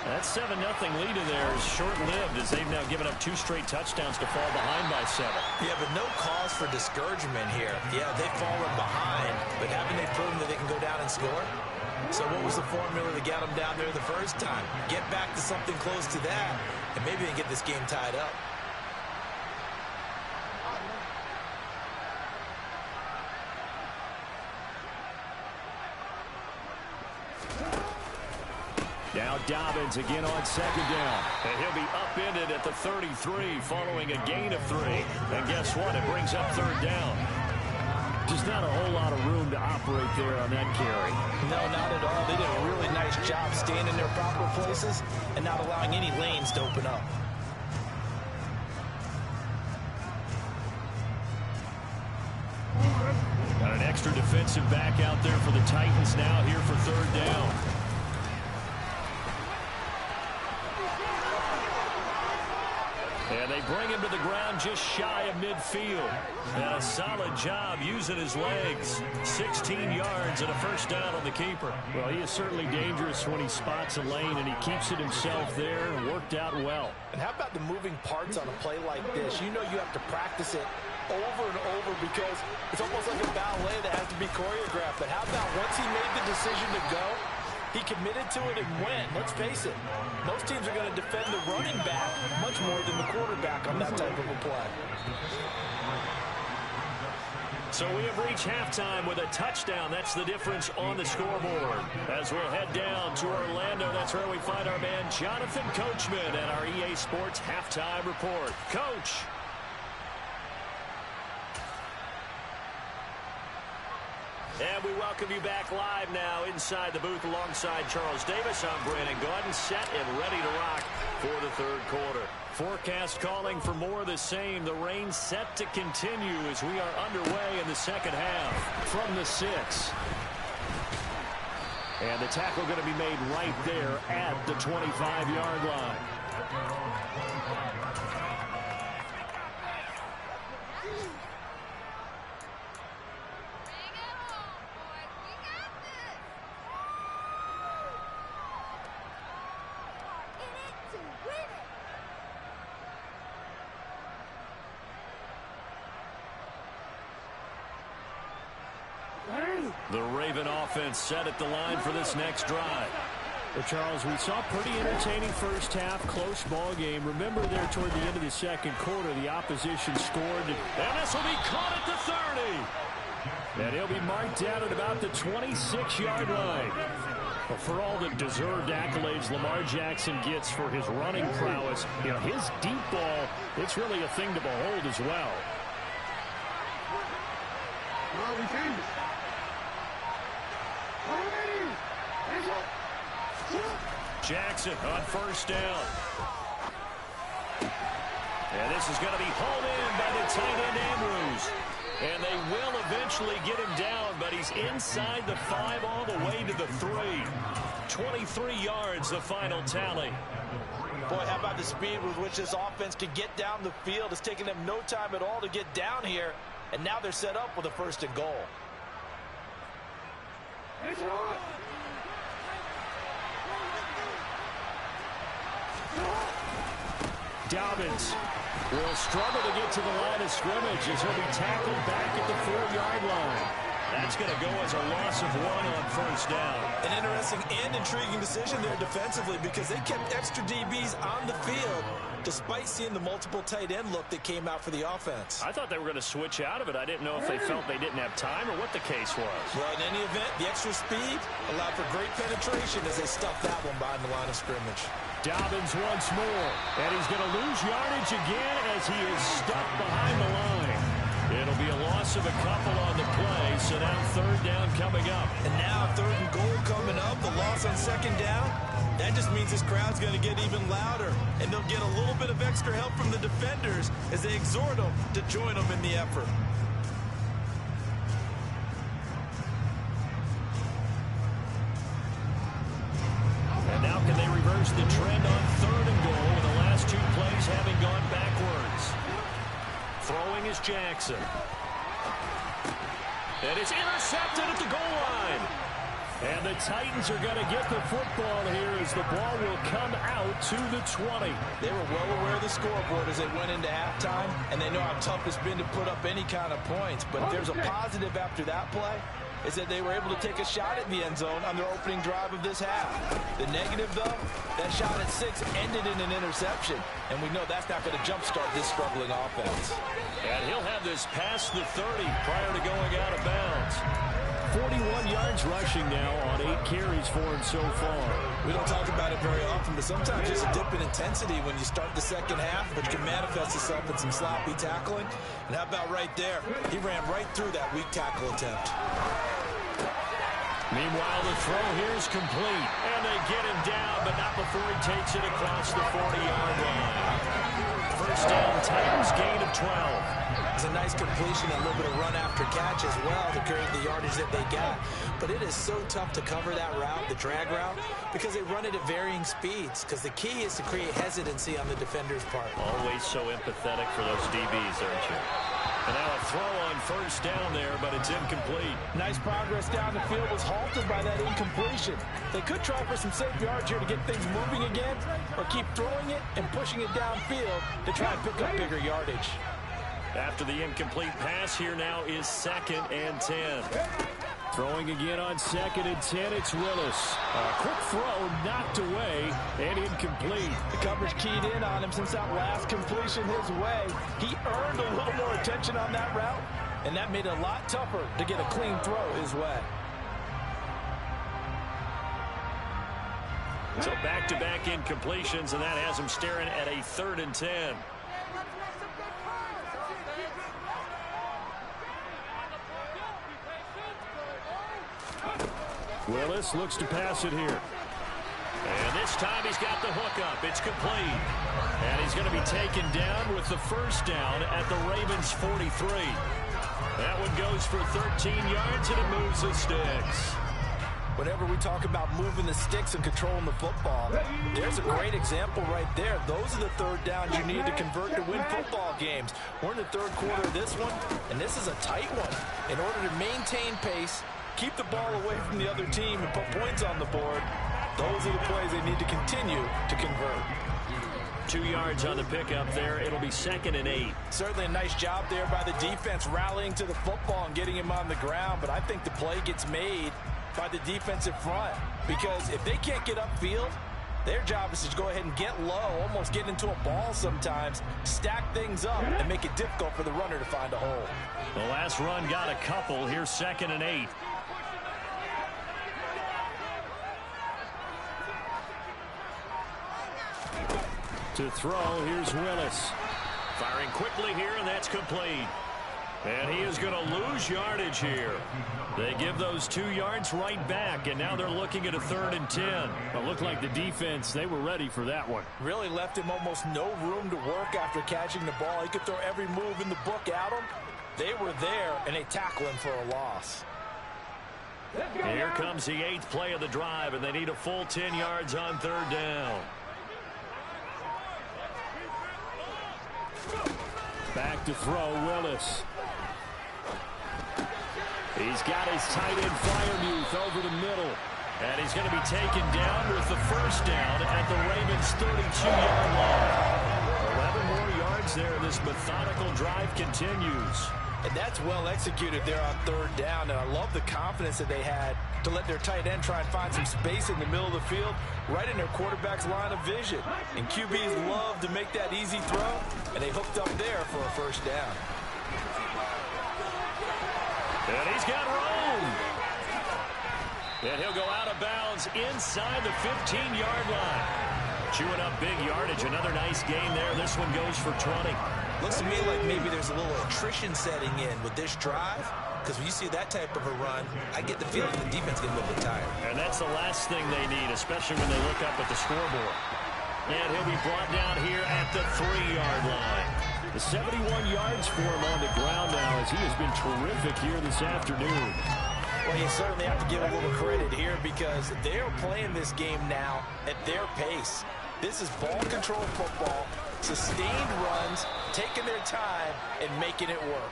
That 7-0 lead in there is short-lived as they've now given up 2 straight touchdowns to fall behind by 7. Yeah, but no cause for discouragement here. Yeah, they've fallen behind, but haven't they proven that they can go down and score? So what was the formula that got them down there the first time? Get back to something close to that, and maybe they can get this game tied up. Now Dobbins again on 2nd down. And he'll be upended at the 33 following a gain of 3. And guess what? It brings up 3rd down. Just not a whole lot of room to operate there on that carry. No, not at all. They did a really nice job staying in their proper places and not allowing any lanes to open up. Got an extra defensive back out there for the Titans now here for 3rd down. And they bring him to the ground just shy of midfield. And a solid job using his legs. 16 yards and a 1st down on the keeper. Well, he is certainly dangerous when he spots a lane, and he keeps it himself there and worked out well. And how about the moving parts on a play like this? You know you have to practice it over and over because it's almost like a ballet that has to be choreographed. But how about once he made the decision to go, he committed to it and went. Let's face it, most teams are going to defend the running back much more than the quarterback on that type of a play. So we have reached halftime with a touchdown. That's the difference on the scoreboard. As we'll head down to Orlando, that's where we find our man Jonathan Coachman and our EA Sports Halftime Report. Coach. And we welcome you back live now inside the booth alongside Charles Davis. I'm Brandon Gaudin, set and ready to rock for the 3rd quarter. Forecast calling for more of the same. The rain set to continue as we are underway in the 2nd half. From the 6. And the tackle going to be made right there at the 25-yard line. The Raven offense set at the line for this next drive. Well, Charles, we saw a pretty entertaining first half, close ball game. Remember there toward the end of the second quarter, the opposition scored. And this will be caught at the 30. And he'll be marked down at about the 26-yard line. Well, for all the deserved accolades Lamar Jackson gets for his running prowess, you know, his deep ball, it's really a thing to behold as well. Jackson on first down. And this is going to be hauled in by the tight end Andrews. And they will eventually get him down, but he's inside the 5 all the way to the 3. 23 yards, the final tally. Boy, how about the speed with which this offense can get down the field? It's taken them no time at all to get down here. And now they're set up with a 1st and goal. Dobbins will struggle to get to the line of scrimmage as he'll be tackled back at the 4-yard line. That's going to go as a loss of 1 on first down. An interesting and intriguing decision there defensively because they kept extra DBs on the field despite seeing the multiple tight end look that came out for the offense. I thought they were going to switch out of it. I didn't know if they felt they didn't have time or what the case was. Well, in any event, the extra speed allowed for great penetration as they stuffed that one behind the line of scrimmage. Dobbins once more, and he's going to lose yardage again as he is stuck behind the line. It'll be a loss of a couple on the play, so now 3rd down coming up. And now 3rd and goal coming up, the loss on 2nd down. That just means this crowd's going to get even louder, and they'll get a little bit of extra help from the defenders as they exhort them to join them in the effort. And now can they reverse the trend on 3rd and goal with the last 2 plays having gone backwards? Throwing is Jackson. And it's intercepted at the goal line. And the Titans are going to get the football here as the ball will come out to the 20. They were well aware of the scoreboard as they went into halftime, and they know how tough it's been to put up any kind of points. But if there's a positive after that play, is that they were able to take a shot at the end zone on their opening drive of this half. The negative, though, that shot at 6 ended in an interception, and we know that's not going to jumpstart this struggling offense. And he'll have this past the 30 prior to going out of bounds. 41 yards rushing now on 8 carries for him so far. We don't talk about it very often, but sometimes there's a dip in intensity when you start the second half, which can manifest itself in some sloppy tackling. And how about right there? He ran right through that weak tackle attempt. Meanwhile, the throw here is complete. And they get him down, but not before he takes it across the 40-yard line. First down, Titans gain of 12. It's a nice completion and a little bit of run after catch as well to create the yardage that they got. But it is so tough to cover that route, the drag route, because they run it at varying speeds. Because the key is to create hesitancy on the defender's part. Always so empathetic for those DBs, aren't you? And now a throw on first down there, but it's incomplete. Nice progress down the field was halted by that incompletion. They could try for some safe yards here to get things moving again, or keep throwing it and pushing it downfield to try and pick up bigger yardage. After the incomplete pass, here now is 2nd and 10. Throwing again on 2nd and 10, it's Willis. A quick throw knocked away and incomplete. The coverage keyed in on him since that last completion his way. He earned a little more attention on that route, and that made it a lot tougher to get a clean throw his way. So back-to-back incompletions, and that has him staring at a 3rd and 10. Willis looks to pass it here. And this time he's got the hook up. It's complete. And he's going to be taken down with the first down at the Ravens' 43. That one goes for 13 yards, and it moves the sticks. Whenever we talk about moving the sticks and controlling the football, there's a great example right there. Those are the 3rd downs you need to convert to win football games. We're in the 3rd quarter of this one, and this is a tight one. In order to maintain pace, keep the ball away from the other team, and put points on the board, those are the plays they need to continue to convert. 2 yards on the pickup there. It'll be 2nd and 8. Certainly a nice job there by the defense rallying to the football and getting him on the ground, but I think the play gets made by the defensive front, because if they can't get upfield, their job is to go ahead and get low, almost get into a ball sometimes, stack things up, and make it difficult for the runner to find a hole. The last run got a couple. Here's 2nd and 8. To throw, here's Willis. Firing quickly here, and that's complete. And he is going to lose yardage here. They give those 2 yards right back, and now they're looking at a 3rd and 10. It looked like the defense, they were ready for that one. Really left him almost no room to work after catching the ball. He could throw every move in the book at him. They were there, and they tackle him for a loss. Here comes the 8th play of the drive, and they need a full 10 yards on 3rd down. Back to throw, Willis. He's got his tight end Freiermuth over the middle. And he's going to be taken down with the 1st down at the Ravens' 32-yard line. 11 more yards there. This methodical drive continues. And that's well executed there on 3rd down. And I love the confidence that they had to let their tight end try and find some space in the middle of the field, right in their quarterback's line of vision. And QBs love to make that easy throw, and they hooked up there for a 1st down. And he's got room. And he'll go out of bounds inside the 15-yard line. Chewing up big yardage. Another nice gain there. This one goes for 20. Looks to me like maybe there's a little attrition setting in with this drive, because when you see that type of a run, I get the feeling the defense gets a little bit tired. And that's the last thing they need, especially when they look up at the scoreboard. And he'll be brought down here at the 3-yard line. The 71 yards for him on the ground now, as he has been terrific here this afternoon. Well, you certainly have to give a little credit here, because they're playing this game now at their pace. This is ball control football, sustained runs, taking their time, and making it work.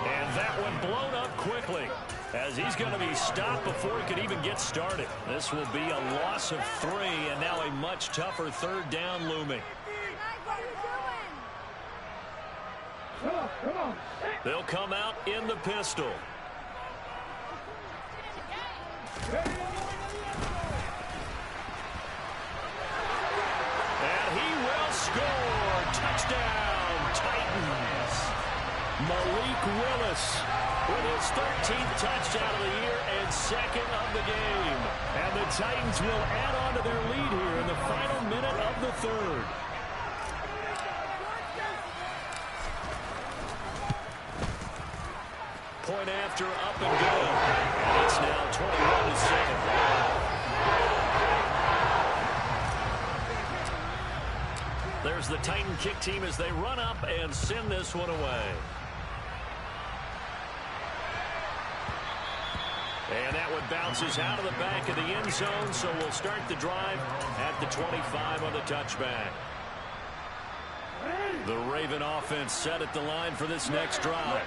And that one blown up quickly, as he's going to be stopped before he could even get started. This will be a loss of 3, and now a much tougher 3rd down looming. Come on. They'll come out in the pistol. And he will score. Touchdown, Titans. Malik Willis with his 13th touchdown of the year and 2nd of the game. And the Titans will add on to their lead here in the final minute of the 3rd. Point after, up and good. And it's now 21-7. There's the Titan kick team as they run up and send this one away. And that one bounces out of the back of the end zone, so we'll start the drive at the 25 on the touchback. The Raven offense set at the line for this next drive.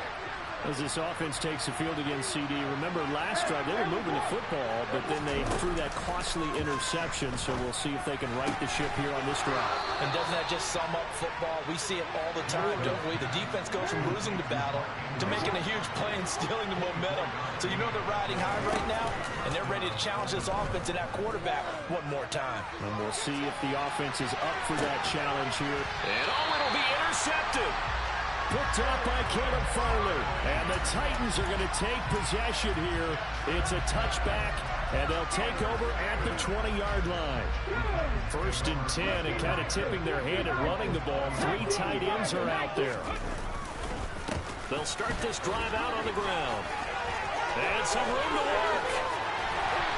As this offense takes the field against CD, remember last drive they were moving the football, but then they threw that costly interception, so we'll see if they can right the ship here on this drive. And doesn't that just sum up football? We see it all the time, don't we? The defense goes from losing the battle to making a huge play and stealing the momentum. So you know they're riding high right now, and they're ready to challenge this offense and that quarterback one more time. And we'll see if the offense is up for that challenge here. And it'll be intercepted. Picked up by Caleb Farley. And the Titans are going to take possession here. It's a touchback, and they'll take over at the 20-yard line. 1st and 10, and kind of tipping their hand at running the ball. 3 tight ends are out there. They'll start this drive out on the ground. And some room to work.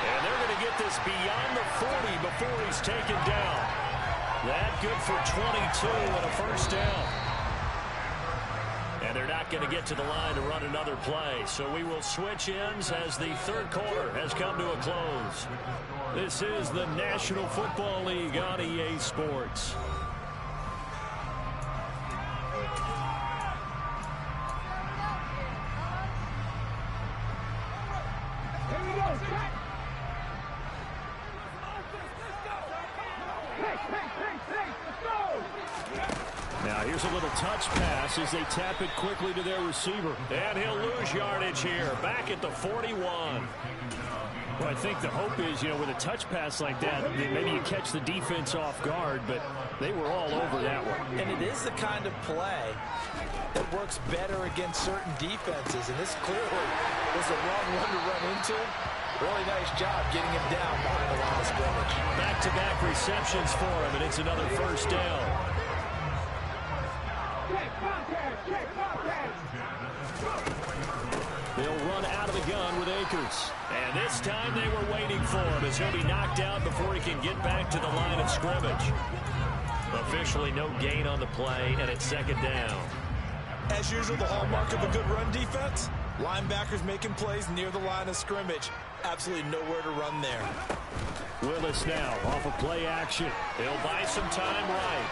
And they're going to get this beyond the 40 before he's taken down. That good for 22 and a 1st down. And they're not going to get to the line to run another play. So we will switch ends as the 3rd quarter has come to a close. This is the National Football League on EA Sports. Here we go. Let's go. Now here's a little touch pass as they tap it quickly to their receiver. And he'll lose yardage here, back at the 41. Well, I think the hope is, with a touch pass like that, maybe you catch the defense off guard, but they were all over that one. And it is the kind of play that works better against certain defenses, and this clearly was the wrong one to run into. Really nice job getting him down behind the line of scrimmage. Back-to-back receptions for him, and it's another first down. They'll run out of the gun with Akers. And this time they were waiting for him as he'll be knocked out before he can get back to the line of scrimmage. Officially no gain on the play, and it's second down. As usual, the hallmark of a good run defense, linebackers making plays near the line of scrimmage. Absolutely nowhere to run there. Willis now off of play action. He'll buy some time right.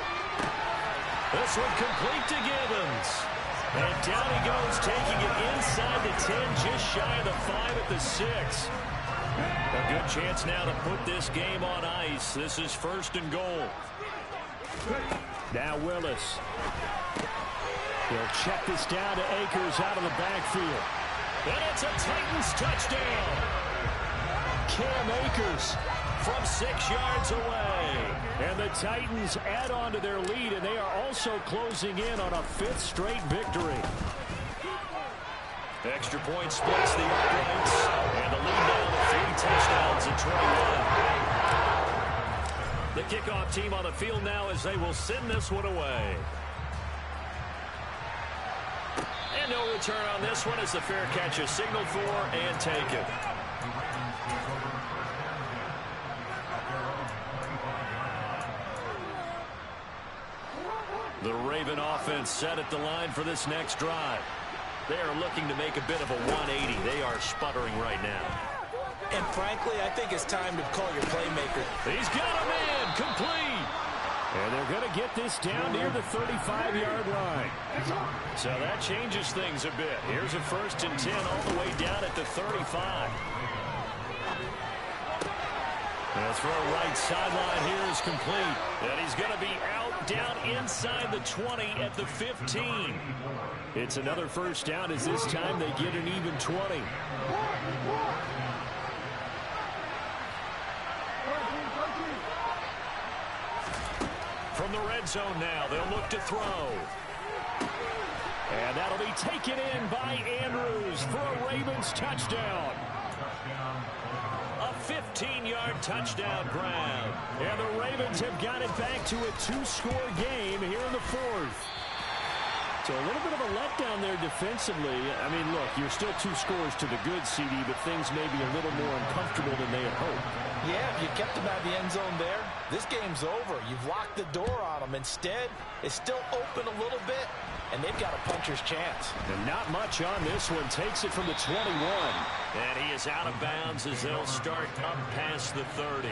This one complete to Gibbons. And down he goes, taking it inside the 10, just shy of the 5 at the 6. A good chance now to put this game on ice. This is first and goal. Now Willis. He'll check this down to Akers out of the backfield. And it's a Titans touchdown. Cam Akers from 6 yards away. And the Titans add on to their lead, and they are also closing in on a 5th straight victory. Extra point splits the uprights, and the lead now to 3 touchdowns at 21. The kickoff team on the field now as they will send this one away. And no return on this one as the fair catch is signaled for and taken. The Raven offense set at the line for this next drive. They are looking to make a bit of a 180. They are sputtering right now. And frankly, I think it's time to call your playmaker. He's got a man complete. And they're going to get this down near the 35-yard line. So that changes things a bit. Here's a 1st and 10 all the way down at the 35. The throw right sideline here is complete. And he's going to be out down inside the 20 at the 15. It's another first down as this time they get an even 20. From the red zone now, they'll look to throw. And that'll be taken in by Andrews for a Ravens touchdown. A 15-yard touchdown grab. And the Ravens have got it back to a 2-score game here in the 4th. So a little bit of a letdown there defensively. I mean, look, you're still 2 scores to the good, CD, but things may be a little more uncomfortable than they had hoped. Yeah, if you kept them out of the end zone there, this game's over. You've locked the door on them. Instead, it's still open a little bit, and they've got a puncher's chance. And not much on this one. Takes it from the 21. And he is out of bounds as they'll start up past the 30.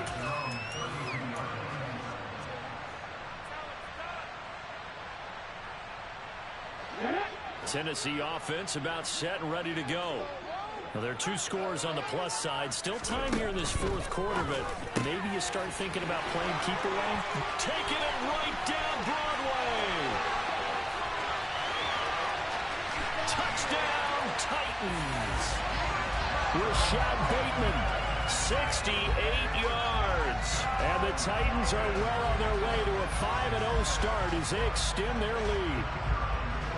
Tennessee offense about set and ready to go. Well, there are 2 scores on the plus side. Still time here in this 4th quarter, but maybe you start thinking about playing keep away. Taking it right down Broadway. Touchdown Titans. Rashad Bateman, 68 yards. And the Titans are well on their way to a 5-0 start as they extend their lead.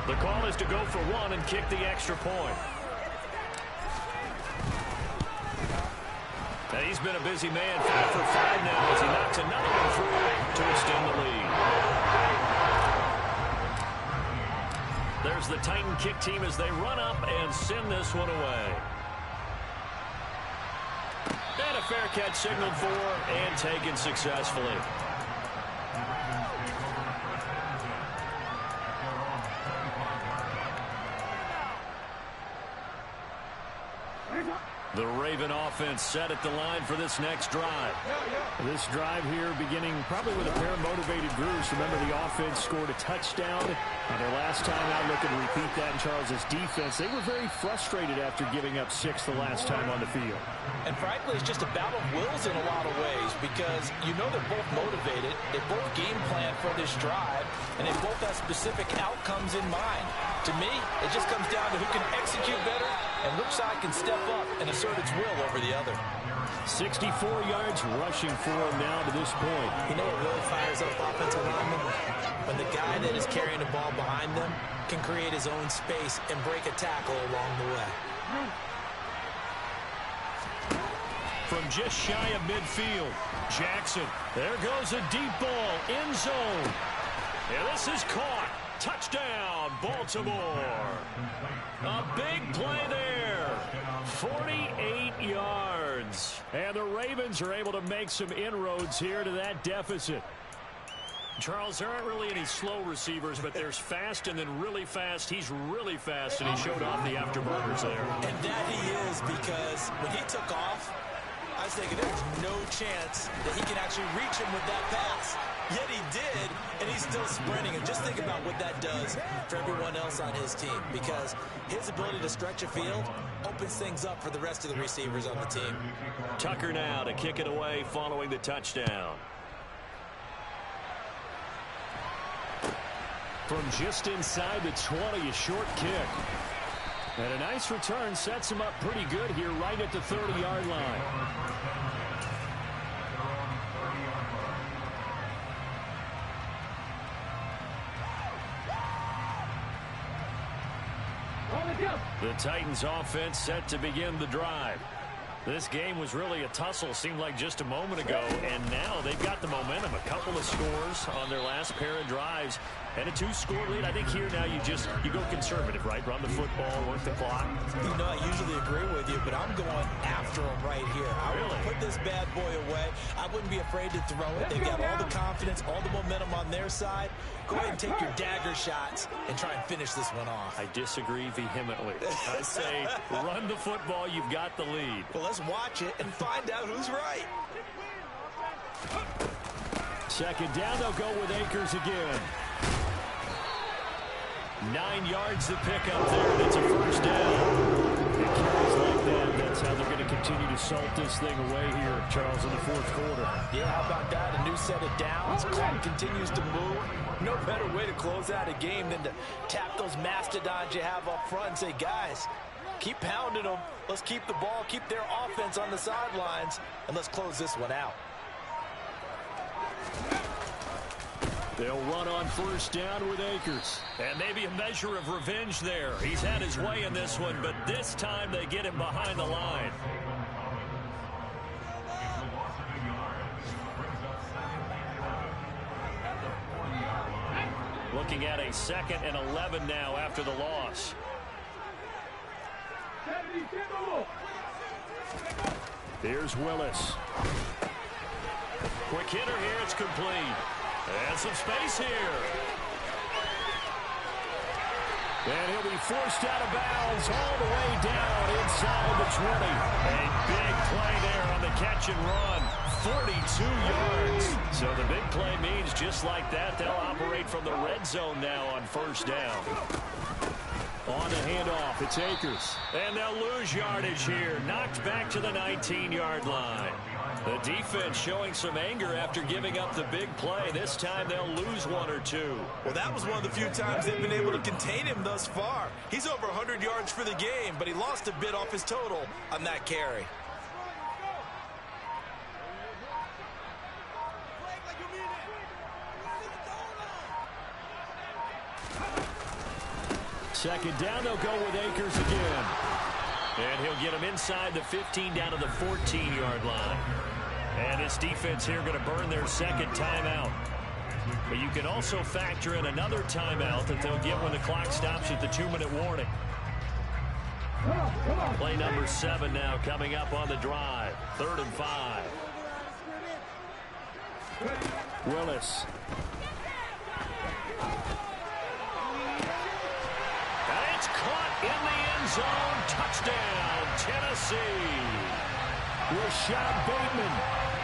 The call is to go for 1 and kick the extra point. Now he's been a busy man, 5 for 5 now as he knocks another one through to extend the lead. There's the Titan kick team as they run up and send this one away. And a fair catch signaled for and taken successfully. The Raven offense set at the line for this next drive. This drive here beginning probably with a pair of motivated groups. Remember, the offense scored a touchdown on their last time out. Looking to repeat that in Charles's defense. They were very frustrated after giving up 6 the last time on the field. And frankly, it's just a battle of wills in a lot of ways because you know they're both motivated. They both game plan for this drive, and they both have specific outcomes in mind. To me, it just comes down to who can execute better and which side can step up and assert its will over the other. 64 yards rushing for him now to this point. You know what really fires up offensive linemen? When the guy that is carrying the ball behind them can create his own space and break a tackle along the way. From just shy of midfield, Jackson. There goes a deep ball, end zone. And this is caught. Touchdown, Baltimore. A big play there. 48 yards. And the Ravens are able to make some inroads here to that deficit. Charles, there aren't really any slow receivers, but there's fast and then really fast. He's really fast, and he showed off the afterburners there. And that he is, because when he took off, I was thinking there's no chance that he can actually reach him with that pass. Yet he did, and he's still sprinting. And just think about what that does for everyone else on his team, because his ability to stretch a field opens things up for the rest of the receivers on the team. Tucker now to kick it away following the touchdown. From just inside the 20, a short kick. And a nice return sets him up pretty good here right at the 30-yard line. The Titans offense set to begin the drive. This game was really a tussle, seemed like just a moment ago, and now they've got the momentum. A couple of scores on their last pair of drives, and a 2-score lead. I think here now you go conservative, right? Run the football, work the clock. You know, I usually agree with you, but I'm going after them right here. I will put this bad boy away. I wouldn't be afraid to throw it. They've got all the confidence, all the momentum on their side. Go ahead and take your dagger shots and try and finish this one off. I disagree vehemently. I say run the football. You've got the lead. Well, let's watch it and find out who's right. Second down, they'll go with Akers again. 9 yards to pick up there, and it's a first down. It carries like that. That's how they're going to continue to salt this thing away here, Charles, in the fourth quarter. Yeah, how about that? A new set of downs. Clock continues to move. No better way to close out a game than to tap those mastodons you have up front and say, guys, keep pounding them. Let's keep the ball, keep their offense on the sidelines, and let's close this one out. They'll run on first down with Akers. And maybe a measure of revenge there. He's had his way in this one, but this time they get him behind the line. Looking at a 2nd and 11 now after the loss. Here's Willis. Quick hitter here, it's complete. And some space here. And he'll be forced out of bounds all the way down inside the 20. A big play there on the catch and run. 42 yards. So the big play means just like that, they'll operate from the red zone now on first down. On the handoff, it's Akers. And they'll lose yardage here. Knocked back to the 19-yard line. The defense showing some anger after giving up the big play. This time they'll lose 1 or 2. Well, that was one of the few times they've been able to contain him thus far. He's over 100 yards for the game, but he lost a bit off his total on that carry. Second down, they'll go with Akers again. And he'll get him inside the 15 down to the 14-yard line. And this defense here going to burn their second timeout. But you can also factor in another timeout that they'll get when the clock stops at the 2-minute warning. Play number 7 now coming up on the drive. 3rd and 5. Willis. And it's caught in the end zone. Touchdown, Tennessee. Rashad Bateman.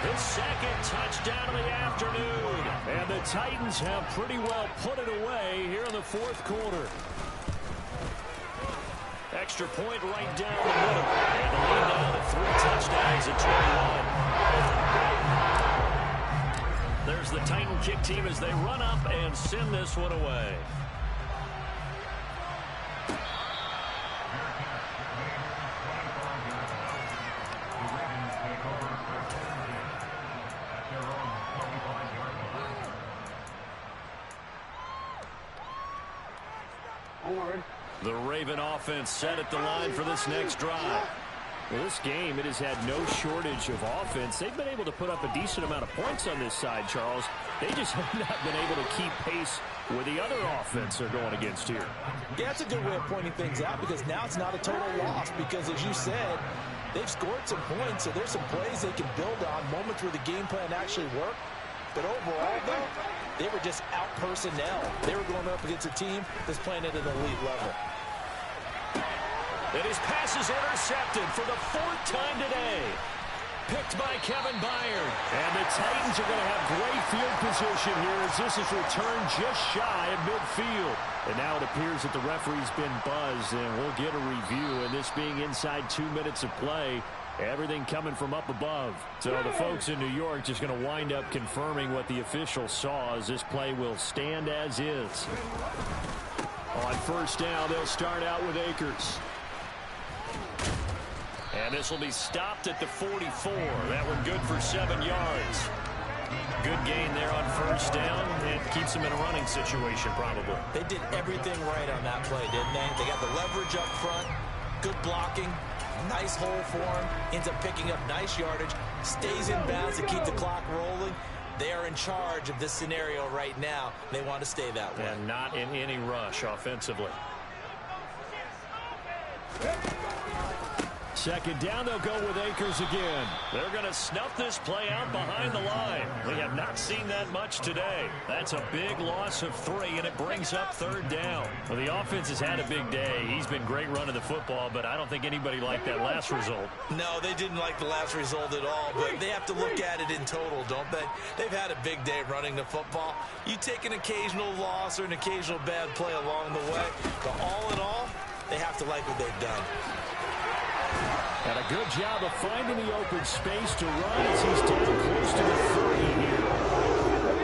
His second touchdown of the afternoon. And the Titans have pretty well put it away here in the fourth quarter. Extra point right down the middle. And the lead now to 3 touchdowns at 21. There's the Titan kick team as they run up and send this one away. The Raven offense set at the line for this next drive. Well, this game, it has had no shortage of offense. They've been able to put up a decent amount of points on this side, Charles. They just have not been able to keep pace with the other offense they're going against here. Yeah, that's a good way of pointing things out because now it's not a total loss because, as you said, they've scored some points, so there's some plays they can build on, moments where the game plan actually worked. But overall, though, they were just out personnel. They were going up against a team that's playing at an elite level. And his pass is intercepted for the 4th time today. Picked by Kevin Byard. And the Titans are going to have great field position here as this is returned just shy of midfield. And now it appears that the referee's been buzzed, and we'll get a review. And this being inside 2 minutes of play, everything coming from up above. So the folks in New York just going to wind up confirming what the official saw as this play will stand as is. On first down, they'll start out with Akers. And this will be stopped at the 44. That one good for 7 yards. Good gain there on first down. It keeps them in a running situation probably. They did everything right on that play, didn't they? They got the leverage up front, good blocking, nice hole for him, ends up picking up nice yardage, stays in bounds to keep the clock rolling. They are in charge of this scenario right now. They want to stay that way. And not in any rush offensively. Second down, they'll go with Akers again. They're going to snuff this play out behind the line. We have not seen that much today. That's a big loss of 3, and it brings up 3rd down. Well, the offense has had a big day. He's been great running the football, but I don't think anybody liked that last result. No, they didn't like the last result at all, but they have to look at it in total, don't they? They've had a big day running the football. You take an occasional loss or an occasional bad play along the way, but all in all, they have to like what they've done. And a good job of finding the open space to run as he's down close to the 30 here.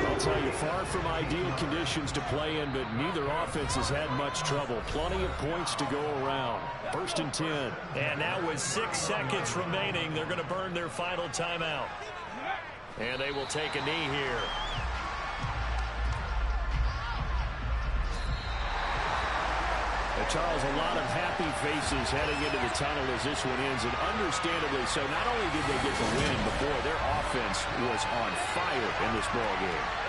I'll tell you, far from ideal conditions to play in, but neither offense has had much trouble. Plenty of points to go around. 1st and 10. And now with 6 seconds remaining, they're going to burn their final timeout. And they will take a knee here. Charles, a lot of happy faces heading into the tunnel as this one ends, and understandably so. Not only did they get the win before, their offense was on fire in this ball game.